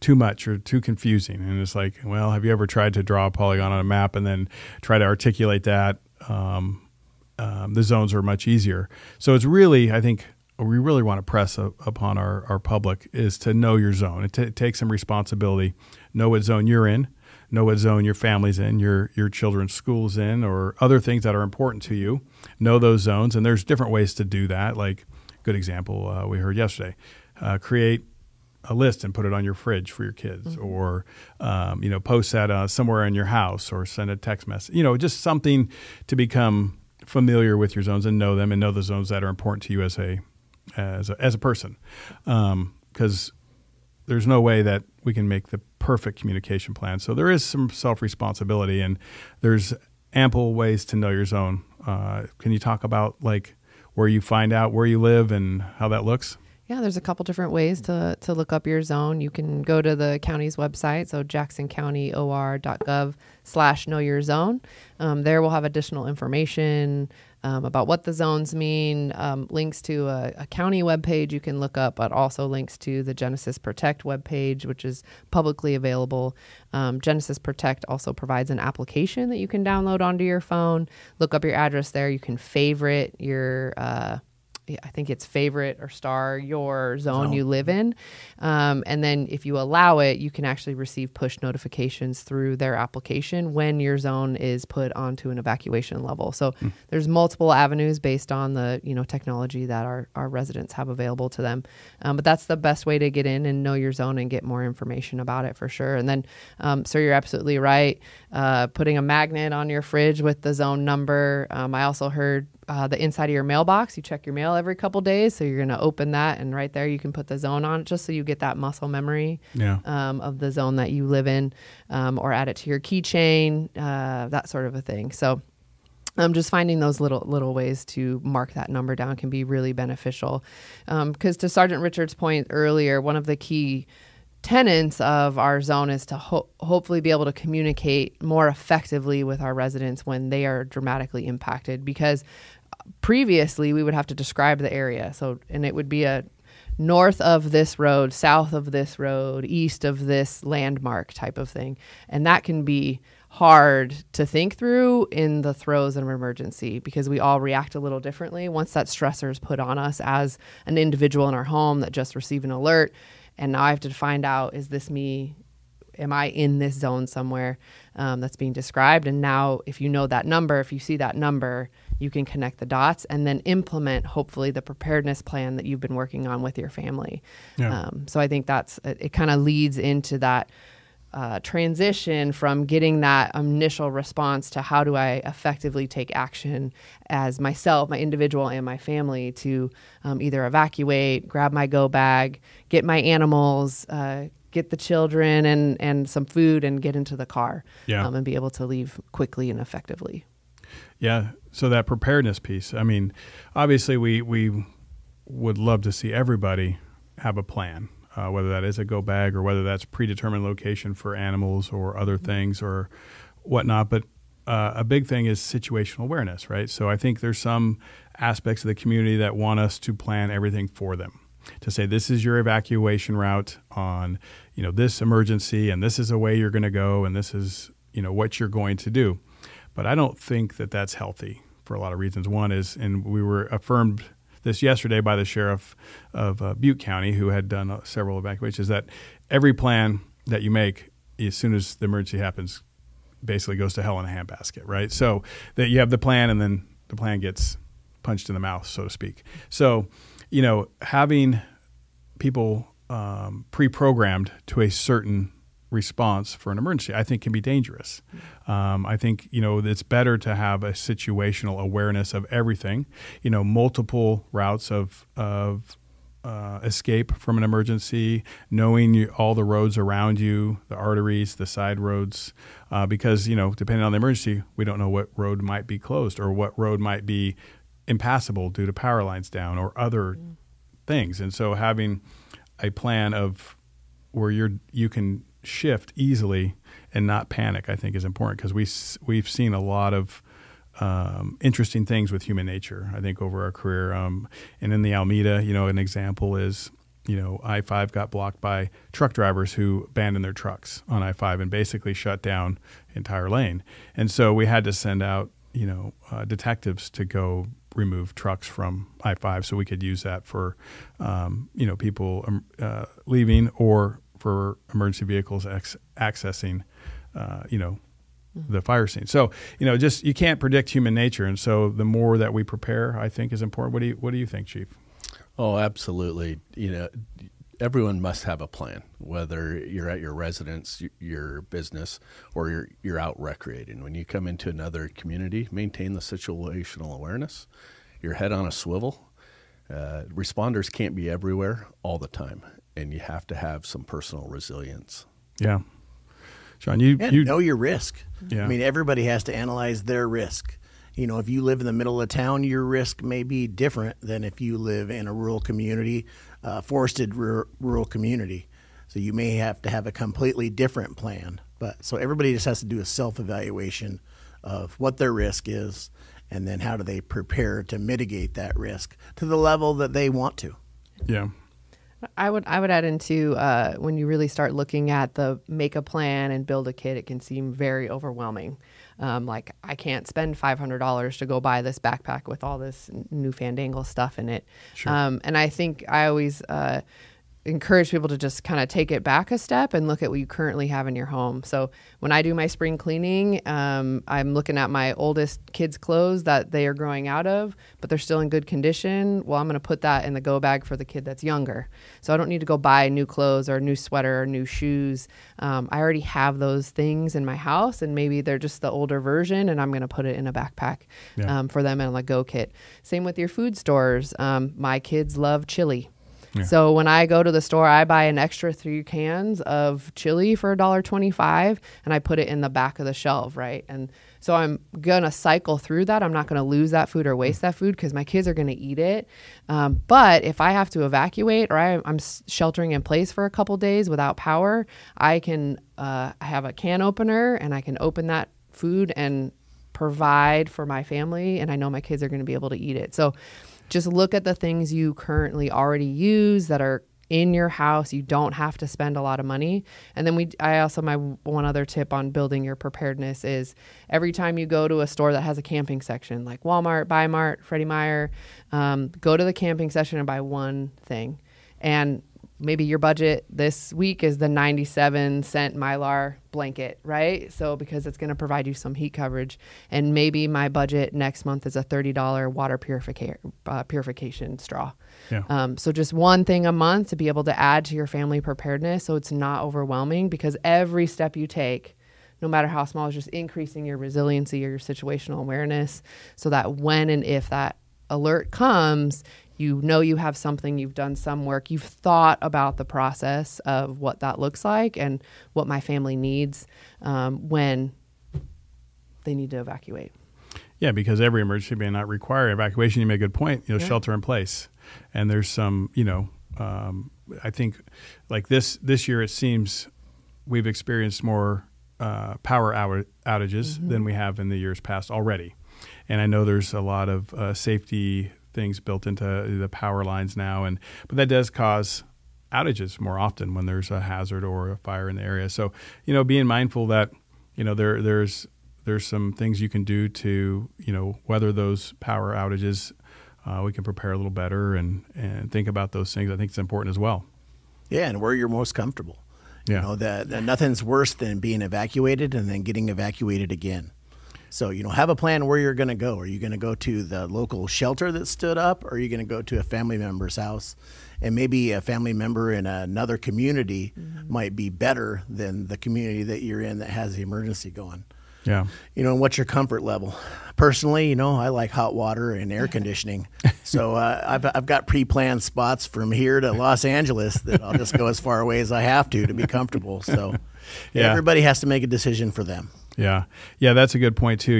too much or too confusing. And it's like, well, have you ever tried to draw a polygon on a map and then try to articulate that? The zones are much easier. So it's really, I think, we really want to press upon our public is to know your zone. It takes some responsibility. Know what zone you're in. Know what zone your family's in, your children's school's in, or other things that are important to you. Know those zones. And there's different ways to do that. Like, good example we heard yesterday. Create a list and put it on your fridge for your kids, or post that somewhere in your house, or send a text message. Just something to become familiar with your zones and know them, and know the zones that are important to you as a as a person, because there's no way that we can make the perfect communication plan. So there is some self-responsibility, and there's ample ways to know your zone. Can you talk about like where you find out where you live and how that looks? Yeah, there's a couple different ways to look up your zone. You can go to the county's website, so jacksoncountyor.gov/knowyourzone. There we'll have additional information about what the zones mean, links to a county webpage you can look up, but also links to the Genesis Protect webpage, which is publicly available. Genesis Protect also provides an application that you can download onto your phone. Look up your address there. You can favorite your I think it's favorite or star your zone you live in. And then if you allow it, you can actually receive push notifications through their application when your zone is put onto an evacuation level. So there's multiple avenues based on the technology that our residents have available to them. But that's the best way to get in and know your zone and get more information about it for sure. And then, sir, you're absolutely right. Putting a magnet on your fridge with the zone number. I also heard the inside of your mailbox, you check your mail every couple days. So you're going to open that, and right there you can put the zone on it, just so you get that muscle memory of the zone that you live in, or add it to your keychain, that sort of a thing. So just finding those little ways to mark that number down can be really beneficial. Because to Sergeant Richard's point earlier, one of the key tenets of our zone is to hopefully be able to communicate more effectively with our residents when they are dramatically impacted, because previously we would have to describe the area. And it would be a north of this road, south of this road, east of this landmark type of thing. And that can be hard to think through in the throes of an emergency, because we all react a little differently once that stressor is put on us as an individual in our home that just received an alert. And now I have to find out, is this me? Am I in this zone somewhere that's being described? And now if you know that number, if you see that number, you can connect the dots and then implement, hopefully, the preparedness plan that you've been working on with your family. Yeah. So I think it kind of leads into that transition from getting that initial response to how do I effectively take action as myself, my individual, and my family to either evacuate, grab my go bag, get my animals, get the children and some food, and get into the car and be able to leave quickly and effectively. Yeah. So that preparedness piece, I mean, obviously we would love to see everybody have a plan. Whether that is a go bag or whether that's predetermined location for animals or other things or whatnot. But a big thing is situational awareness, right? So I think there's some aspects of the community that want us to plan everything for them, to say this is your evacuation route on, this emergency, and this is the way you're going to go, and this is, what you're going to do. But I don't think that that's healthy for a lot of reasons. One is, and we were affirmed this yesterday by the sheriff of Butte County, who had done several evacuations, that every plan that you make as soon as the emergency happens basically goes to hell in a handbasket, right? So that you have the plan, and then the plan gets punched in the mouth, so to speak. So, having people pre-programmed to a certain response for an emergency, I think can be dangerous. I think, it's better to have a situational awareness of everything, multiple routes of escape from an emergency, knowing all the roads around you, the arteries, the side roads, because, depending on the emergency, we don't know what road might be closed or what road might be impassable due to power lines down or other things. And so having a plan of where you can shift easily and not panic, I think, is important, because we've seen a lot of interesting things with human nature, I think, over our career. And in the Alameda, an example is, I-5 got blocked by truck drivers who abandoned their trucks on I-5 and basically shut down the entire lane. And so we had to send out, detectives to go remove trucks from I-5 so we could use that for, people leaving or for emergency vehicles accessing, the fire scene. So, you can't predict human nature. And so the more that we prepare, I think, is important. What do you think, Chief? Oh, absolutely. Everyone must have a plan, whether you're at your residence, your business, or you're out recreating. When you come into another community, maintain the situational awareness, your head on a swivel, Responders can't be everywhere all the time, and you have to have some personal resilience. Yeah. Sean, you know your risk. Yeah. I mean, everybody has to analyze their risk. You know, if you live in the middle of town, your risk may be different than if you live in a rural community, forested rural community. So you may have to have a completely different plan. But so everybody just has to do a self-evaluation of what their risk is, and then how do they prepare to mitigate that risk to the level that they want to. Yeah. I would add into when you really start looking at the make a plan and build a kit, it can seem very overwhelming. Like, I can't spend $500 to go buy this backpack with all this new fandangle stuff in it. Sure. And I think I always encourage people to just kind of take it back a step and look at what you currently have in your home. So when I do my spring cleaning, I'm looking at my oldest kids' clothes that they are growing out of, but they're still in good condition. Well, I'm going to put that in the go bag for the kid that's younger. So I don't need to go buy new clothes or a new sweater or new shoes. I already have those things in my house, and maybe they're just the older version, and I'm going to put it in a backpack for them in a go kit. Same with your food stores. My kids love chili. Yeah. So when I go to the store, I buy an extra 3 cans of chili for $1.25, and I put it in the back of the shelf, right? And so I'm going to cycle through that. I'm not going to lose that food or waste that food because my kids are going to eat it. But if I have to evacuate or I'm sheltering in place for a couple days without power, I can have a can opener, and I can open that food and provide for my family, and I know my kids are going to be able to eat it. So just look at the things you currently already use that are in your house. You don't have to spend a lot of money. And then my one other tip on building your preparedness is every time you go to a store that has a camping section, like Walmart, Bi-Mart, Freddie Meyer, go to the camping section and buy one thing. And maybe your budget this week is the 97-cent Mylar blanket, right? So because it's going to provide you some heat coverage. And maybe my budget next month is a $30 water purification straw. Yeah. So just one thing a month to be able to add to your family preparedness so it's not overwhelming, because every step you take, no matter how small, is just increasing your resiliency or your situational awareness so that when and if that alert comes, you know you have something, you've done some work, you've thought about the process of what that looks like and what my family needs when they need to evacuate. Yeah, because every emergency may not require evacuation. You make a good point, shelter in place. And there's some, I think like this year it seems we've experienced more power outages than we have in the years past already. And I know there's a lot of safety things built into the power lines now, but that does cause outages more often when there's a hazard or a fire in the area. So, being mindful that, there's some things you can do to, weather those power outages. We can prepare a little better and think about those things. I think it's important as well. Yeah, and where you're most comfortable. Yeah. That nothing's worse than being evacuated and then getting evacuated again. So, have a plan where you're going to go. Are you going to go to the local shelter that stood up, or are you going to go to a family member's house? And maybe a family member in another community might be better than the community that you're in that has the emergency going. Yeah. And what's your comfort level? Personally, I like hot water and air conditioning. So I've got pre-planned spots from here to Los Angeles that I'll just go as far away as I have to be comfortable. So everybody has to make a decision for them. Yeah. Yeah, that's a good point too,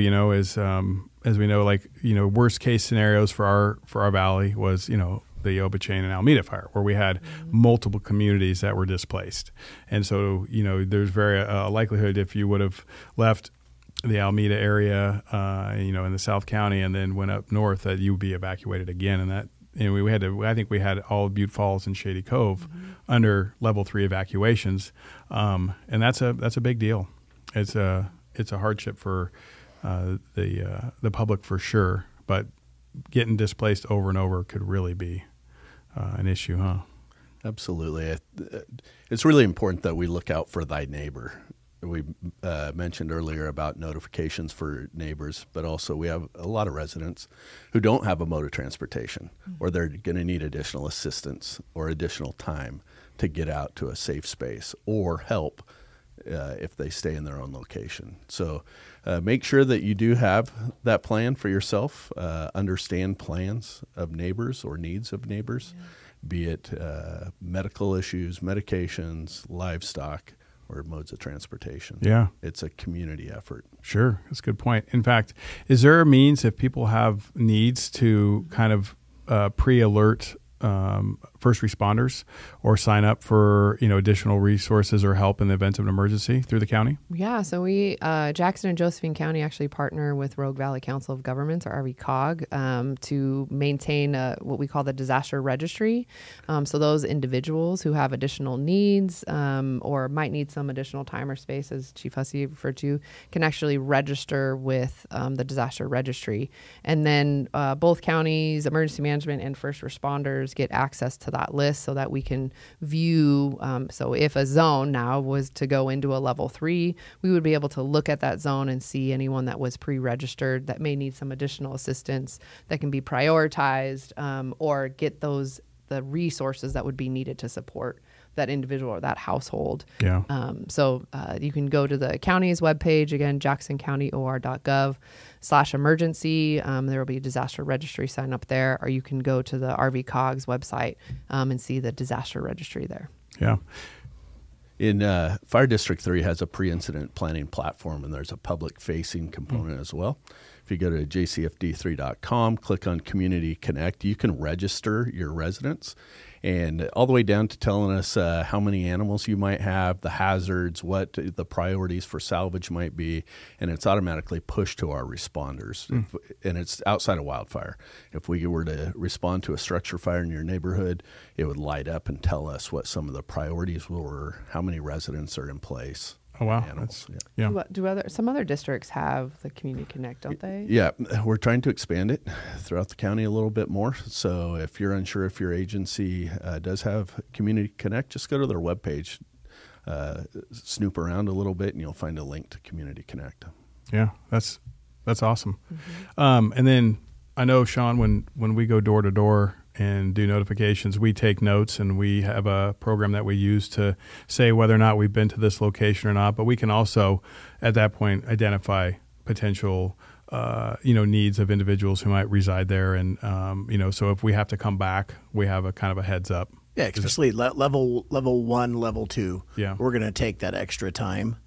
as we know, worst case scenarios for our valley was, the Yuba Chain and Alameda fire, where we had multiple communities that were displaced. And so, there's very likelihood if you would have left the Alameda area, in the South County and then went up north, that you would be evacuated again. And that, I think we had all of Butte Falls and Shady Cove under level 3 evacuations. And that's a big deal. It's a hardship for the public for sure, but getting displaced over and over could really be an issue, huh? Absolutely. It's really important that we look out for thy neighbor. We mentioned earlier about notifications for neighbors, but also we have a lot of residents who don't have a mode of transportation, or they're going to need additional assistance or additional time to get out to a safe space or help if they stay in their own location. So make sure that you do have that plan for yourself. Understand plans of neighbors or needs of neighbors, be it medical issues, medications, livestock, or modes of transportation. Yeah. It's a community effort. Sure. That's a good point. In fact, is there a means if people have needs to kind of pre-alert first responders or sign up for, additional resources or help in the event of an emergency through the county? Yeah, so we, Jackson and Josephine County actually partner with Rogue Valley Council of Governments, or RVCOG, to maintain what we call the disaster registry. So those individuals who have additional needs or might need some additional time or space, as Chief Hussey referred to, can actually register with the disaster registry. And then both counties, emergency management and first responders get access to that list so that we can view. So if a zone now was to go into a level 3, we would be able to look at that zone and see anyone that was pre-registered that may need some additional assistance that can be prioritized, or get the resources that would be needed to support that individual or that household. Yeah. So you can go to the county's webpage, again, jacksoncountyor.gov/emergency. There will be a disaster registry sign up there, or you can go to the RVCOG's website and see the disaster registry there. Yeah. In Fire District 3 has a pre-incident planning platform, and there's a public-facing component as well. If you go to jcfd3.com, click on Community Connect, you can register your residents, and all the way down to telling us how many animals you might have, the hazards, what the priorities for salvage might be, and it's automatically pushed to our responders. And it's outside of wildfire. If we were to respond to a structure fire in your neighborhood, it would light up and tell us what some of the priorities were, how many residents are in place. Oh, wow. Animals. Do some other districts have the Community Connect, don't they? Yeah, we're trying to expand it throughout the county a little bit more. So if you're unsure if your agency does have Community Connect, just go to their webpage, snoop around a little bit, and you'll find a link to Community Connect. Yeah, that's awesome. And then I know, Sean, when we go door to door and do notifications, we take notes, and we have a program that we use to say whether or not we've been to this location or not. But we can also, at that point, identify potential, needs of individuals who might reside there. And, so if we have to come back, we have a kind of a heads up. Yeah, especially level 1, level 2. Yeah. We're going to take that extra time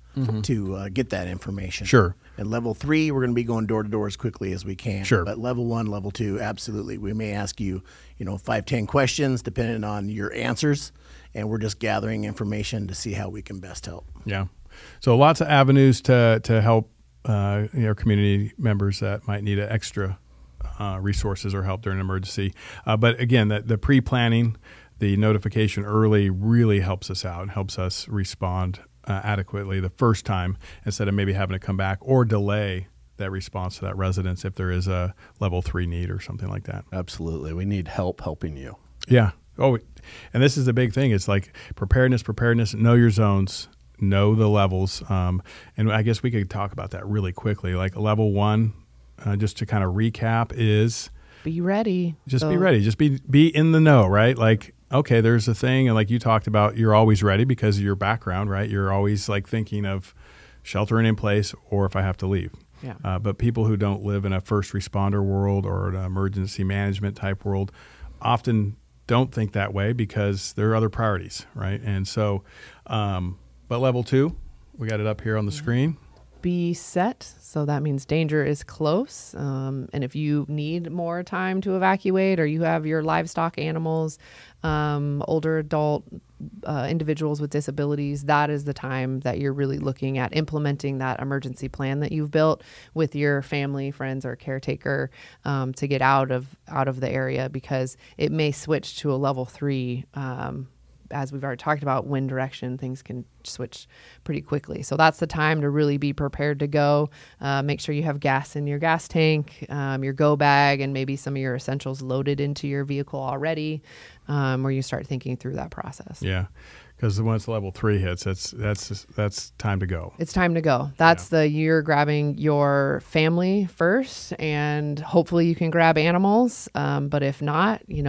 to get that information. Sure. And level 3, we're going to be going door to door as quickly as we can. Sure. But level 1, level 2, absolutely. We may ask you, 5-10 questions depending on your answers, and we're just gathering information to see how we can best help. Yeah. So lots of avenues to help our community members that might need extra resources or help during an emergency. But again, the pre-planning, the notification early really helps us out and helps us respond adequately the first time, instead of maybe having to come back or delay that response to that residence if there is a level 3 need or something like that. Absolutely. We need help helping you. Yeah. Oh, and this is the big thing. It's like preparedness, know your zones, know the levels. And I guess we could talk about that really quickly. Like level 1, just to kind of recap, is be ready. Just be ready. Just be in the know, right? Like, okay, there's a thing, and like you talked about, you're always ready because of your background, right? You're always like thinking of sheltering in place or if I have to leave. Yeah. But people who don't live in a first responder world or an emergency management type world often don't think that way because there are other priorities, right? And so, but level 2, we got it up here on the screen. Be set. So that means danger is close. And if you need more time to evacuate, or you have your livestock animals, older adult individuals with disabilities, that is the time that you're really looking at implementing that emergency plan that you've built with your family, friends, or caretaker to get out of the area, because it may switch to a level 3. As we've already talked about, wind direction, things can switch pretty quickly. So that's the time to really be prepared to go. Make sure you have gas in your gas tank, your go bag, and maybe some of your essentials loaded into your vehicle already, where you start thinking through that process. Yeah, because once level 3 hits, that's time to go. It's time to go. That's you're grabbing your family first, and hopefully you can grab animals. But if not, you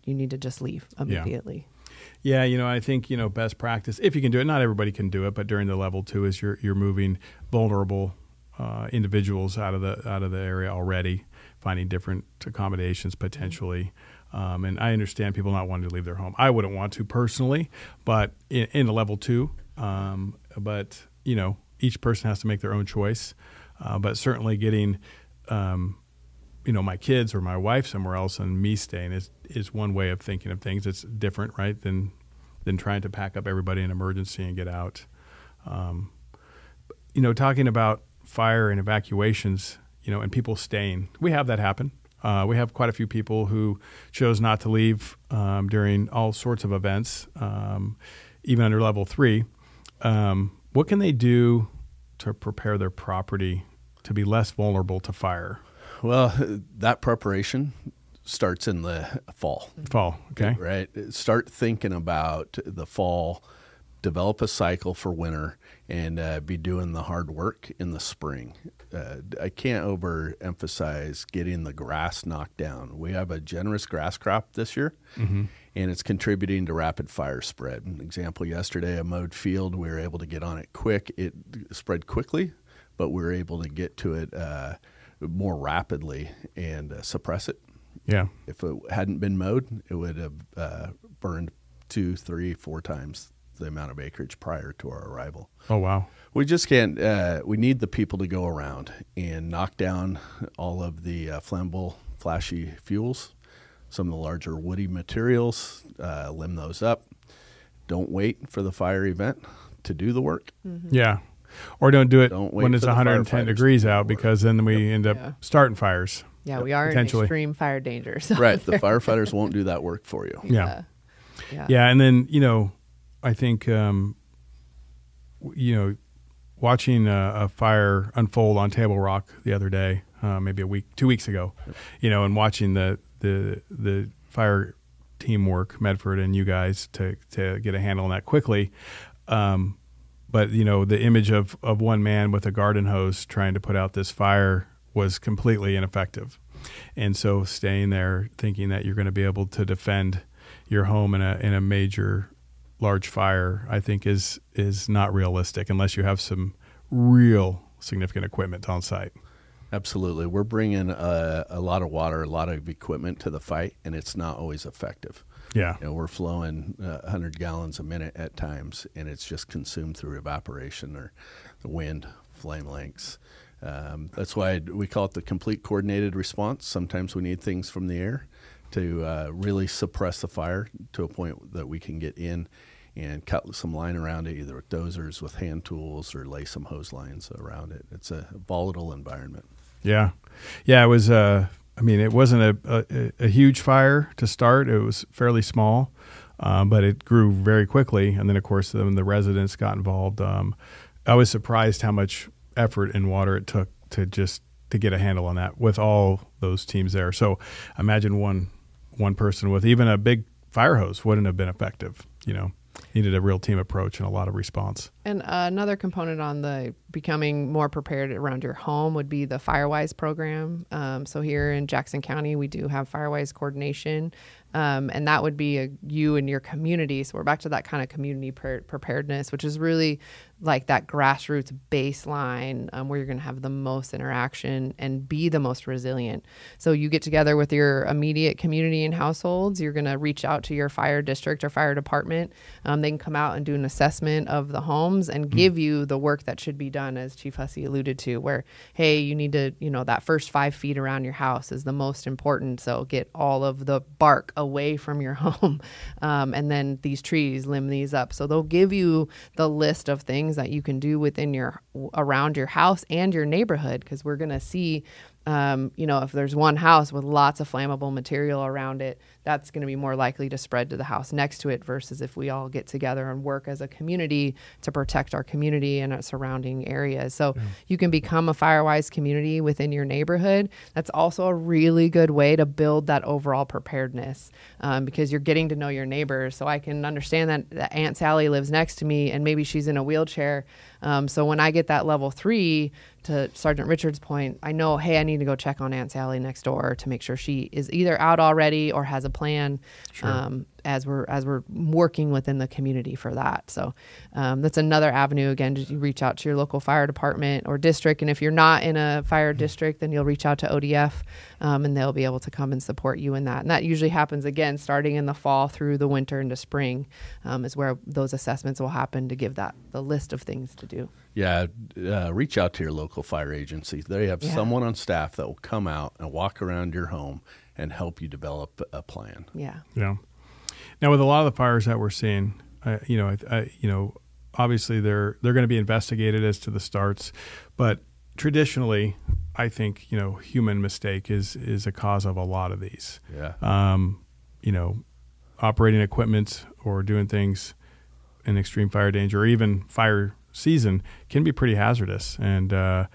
need to just leave immediately. Yeah, I think best practice, if you can do it. Not everybody can do it, but during the level 2 is you're moving vulnerable individuals out of the area already, finding different accommodations potentially. And I understand people not wanting to leave their home. I wouldn't want to personally, but in the level 2. But each person has to make their own choice. But certainly getting my kids or my wife somewhere else and me staying is one way of thinking of things. It's different, right, than trying to pack up everybody in emergency and get out. Talking about fire and evacuations, and people staying, we have that happen. We have quite a few people who chose not to leave during all sorts of events, even under level 3. What can they do to prepare their property to be less vulnerable to fire? Well, that preparation starts in the fall. Fall, okay. Right. Start thinking about the fall, develop a cycle for winter, and be doing the hard work in the spring. I can't overemphasize getting the grass knocked down. We have a generous grass crop this year, and it's contributing to rapid fire spread. An example, yesterday, a mowed field, we were able to get on it quick. It spread quickly, but we were able to get to it more rapidly and suppress it. Yeah. If it hadn't been mowed, it would have burned 2, 3, 4 times the amount of acreage prior to our arrival. Oh, wow. We just can't, we need the people to go around and knock down all of the flammable, flashy fuels, some of the larger woody materials, limb those up. Don't wait for the fire event to do the work. Yeah. Or don't do it Don't wait when it's for the 110 firefighters degrees to do the out, work. because then we end up starting fires. Yeah, we are in Potentially. extreme fire danger. So Right. The firefighters won't do that work for you. Yeah. Yeah. And then, I think, watching a fire unfold on Table Rock the other day, maybe 2 weeks ago, and watching the fire teamwork, Medford and you guys, to get a handle on that quickly. But, the image of one man with a garden hose trying to put out this fire was completely ineffective. And so staying there thinking that you're going to be able to defend your home in a major large fire, I think is not realistic unless you have some real significant equipment on site. Absolutely. We're bringing a lot of water, a lot of equipment to the fight, and it's not always effective. Yeah. We're flowing 100 gallons a minute at times, and it's just consumed through evaporation or the wind, flame lengths. That's why we call it the complete coordinated response. Sometimes we need things from the air to really suppress the fire to a point that we can get in and cut some line around it, either with dozers, with hand tools, or lay some hose lines around it. It's a volatile environment. Yeah. Yeah, it was it wasn't a huge fire to start. It was fairly small, but it grew very quickly. And then, of course, the residents got involved. I was surprised how much effort and water it took to get a handle on that with all those teams there. So imagine one person with even a big fire hose wouldn't have been effective. Needed a real team approach and a lot of response. And another component on the becoming more prepared around your home would be the FireWise program. So here in Jackson County, we do have FireWise coordination, and that would be you and your community. So we're back to that kind of community preparedness, which is really like that grassroots baseline where you're going to have the most interaction and be the most resilient. So you get together with your immediate community and households. You're going to reach out to your fire district or fire department. They can come out and do an assessment of the homes and give you the work that should be done, as Chief Hussey alluded to, where, hey, you need to, that first 5 feet around your house is the most important. So get all of the bark away from your home. And then these trees, limb these up. So they'll give you the list of things that you can do around your house and your neighborhood, because we're going to see if there's one house with lots of flammable material around it, that's going to be more likely to spread to the house next to it, versus if we all get together and work as a community to protect our community and our surrounding areas. So you can become a FireWise community within your neighborhood. That's also a really good way to build that overall preparedness, because you're getting to know your neighbors. So I can understand that Aunt Sally lives next to me and maybe she's in a wheelchair. So when I get that level 3, to Sergeant Richard's point, I know, hey, I need to go check on Aunt Sally next door to make sure she is either out already or has a plan. Sure. as we're working within the community for that. So that's another avenue. Again, just you reach out to your local fire department or district, and if you're not in a fire district, then you'll reach out to ODF, and they'll be able to come and support you in that. And that usually happens again starting in the fall through the winter into spring, is where those assessments will happen to give that the list of things to do. Yeah, reach out to your local fire agencies. They have someone on staff that will come out and walk around your home and help you develop a plan. Yeah. Yeah. Now, with a lot of the fires that we're seeing, obviously they're going to be investigated as to the starts, but traditionally, I think human mistake is a cause of a lot of these. Yeah. Operating equipment or doing things in extreme fire danger, or even fire season, can be pretty hazardous. And I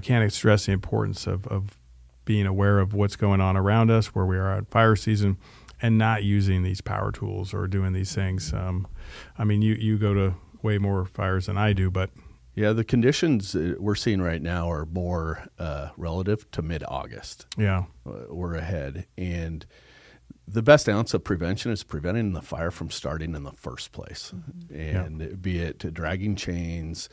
can't stress the importance of being aware of what's going on around us, where we are at fire season, and not using these power tools or doing these things. You go to way more fires than I do, but yeah, the conditions we're seeing right now are more relative to mid-August. Yeah, we're ahead, and the best ounce of prevention is preventing the fire from starting in the first place. And be it dragging chains,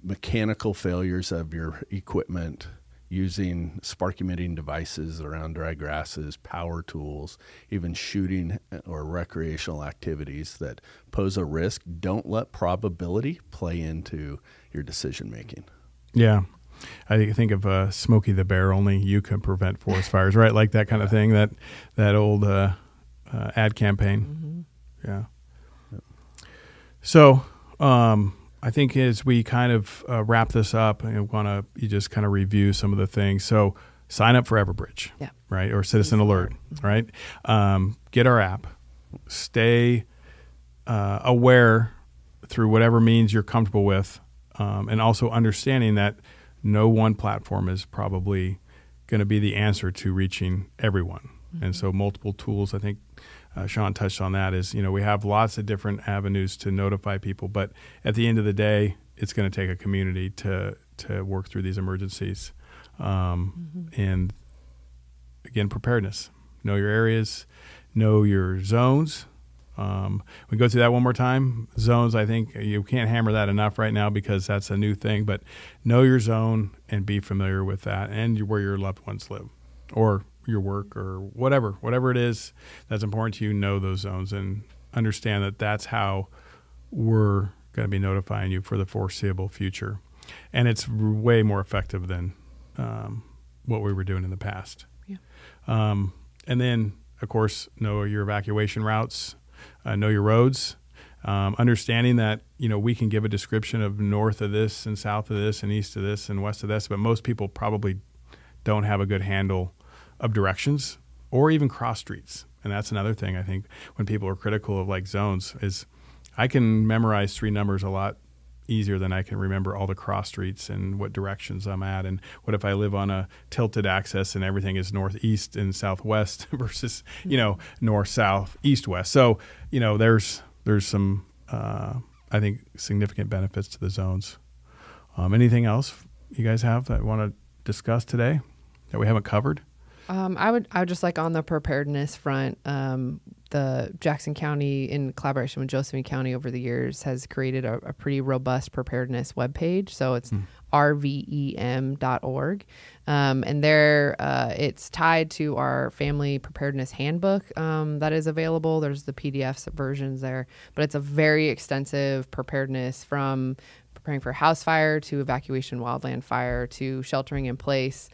mechanical failures of your equipment, using spark emitting devices around dry grasses, power tools, even shooting or recreational activities that pose a risk. Don't let probability play into your decision making. Yeah. I think of Smokey the Bear, only you can prevent forest fires, right? Like that kind of thing, that old ad campaign. Yeah. So I think as we kind of wrap this up, I want to just kind of review some of the things. So sign up for Everbridge, right? Or Citizen Alert, right? Get our app. Stay aware through whatever means you're comfortable with, and also understanding that no one platform is probably going to be the answer to reaching everyone. And so multiple tools, I think Sean touched on that, is, we have lots of different avenues to notify people, but at the end of the day, it's going to take a community to work through these emergencies. And again, preparedness. Know your areas, know your zones. We go through that one more time. Zones, I think you can't hammer that enough right now because that's a new thing, but know your zone and be familiar with that and where your loved ones live or your work or whatever it is that's important to you. Know those zones and understand that that's how we're going to be notifying you for the foreseeable future. And it's way more effective than what we were doing in the past. Yeah. And then, of course, know your evacuation routes. Know your roads, understanding that, we can give a description of north of this and south of this and east of this and west of this, but most people probably don't have a good handle of directions or even cross streets. And that's another thing, I think, when people are critical of like zones, is I can memorize 3 numbers a lot easier than I can remember all the cross streets and what directions I'm at. And what if I live on a tilted axis and everything is northeast and southwest versus, north, south, east, west. So, there's some, I think, significant benefits to the zones. Anything else you guys have that want to discuss today that we haven't covered? I would just like on the preparedness front, the Jackson County, in collaboration with Josephine County over the years, has created a pretty robust preparedness webpage. So it's rvem.org. And there it's tied to our family preparedness handbook that is available. There's the PDF versions there, but it's a very extensive preparedness from preparing for house fire to evacuation wildland fire to sheltering in place,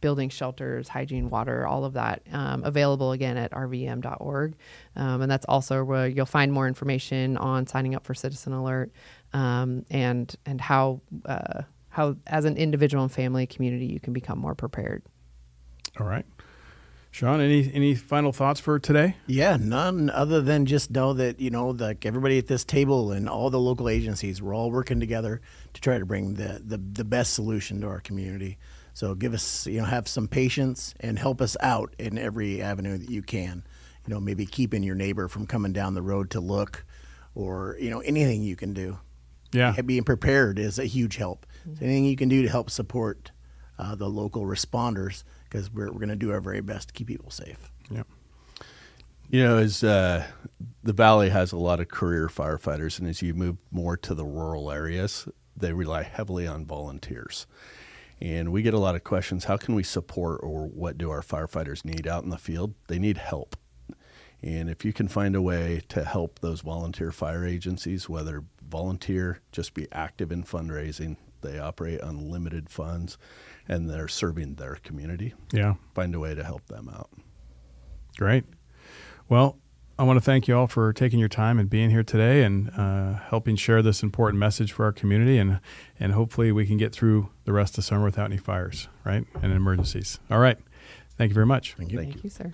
building shelters, hygiene, water, all of that, available again at rvm.org. And that's also where you'll find more information on signing up for Citizen Alert, and how as an individual and family community you can become more prepared. All right. Sean, any final thoughts for today? Yeah, none other than just know that, like everybody at this table and all the local agencies, we're all working together to try to bring the best solution to our community. So give us, have some patience and help us out in every avenue that you can. Maybe keeping your neighbor from coming down the road to look, or, anything you can do. Yeah. Being prepared is a huge help. So anything you can do to help support the local responders, because we're going to do our very best to keep people safe. Yeah. As the Valley has a lot of career firefighters, and as you move more to the rural areas, they rely heavily on volunteers. And we get a lot of questions, how can we support, or what do our firefighters need out in the field? They need help. And if you can find a way to help those volunteer fire agencies, whether volunteer, just be active in fundraising, they operate on limited funds, and they're serving their community. Yeah. Find a way to help them out. Great. Well, I want to thank you all for taking your time and being here today and helping share this important message for our community. And hopefully we can get through the rest of the summer without any fires, right, and emergencies. All right. Thank you very much. Thank you. Thank you, sir.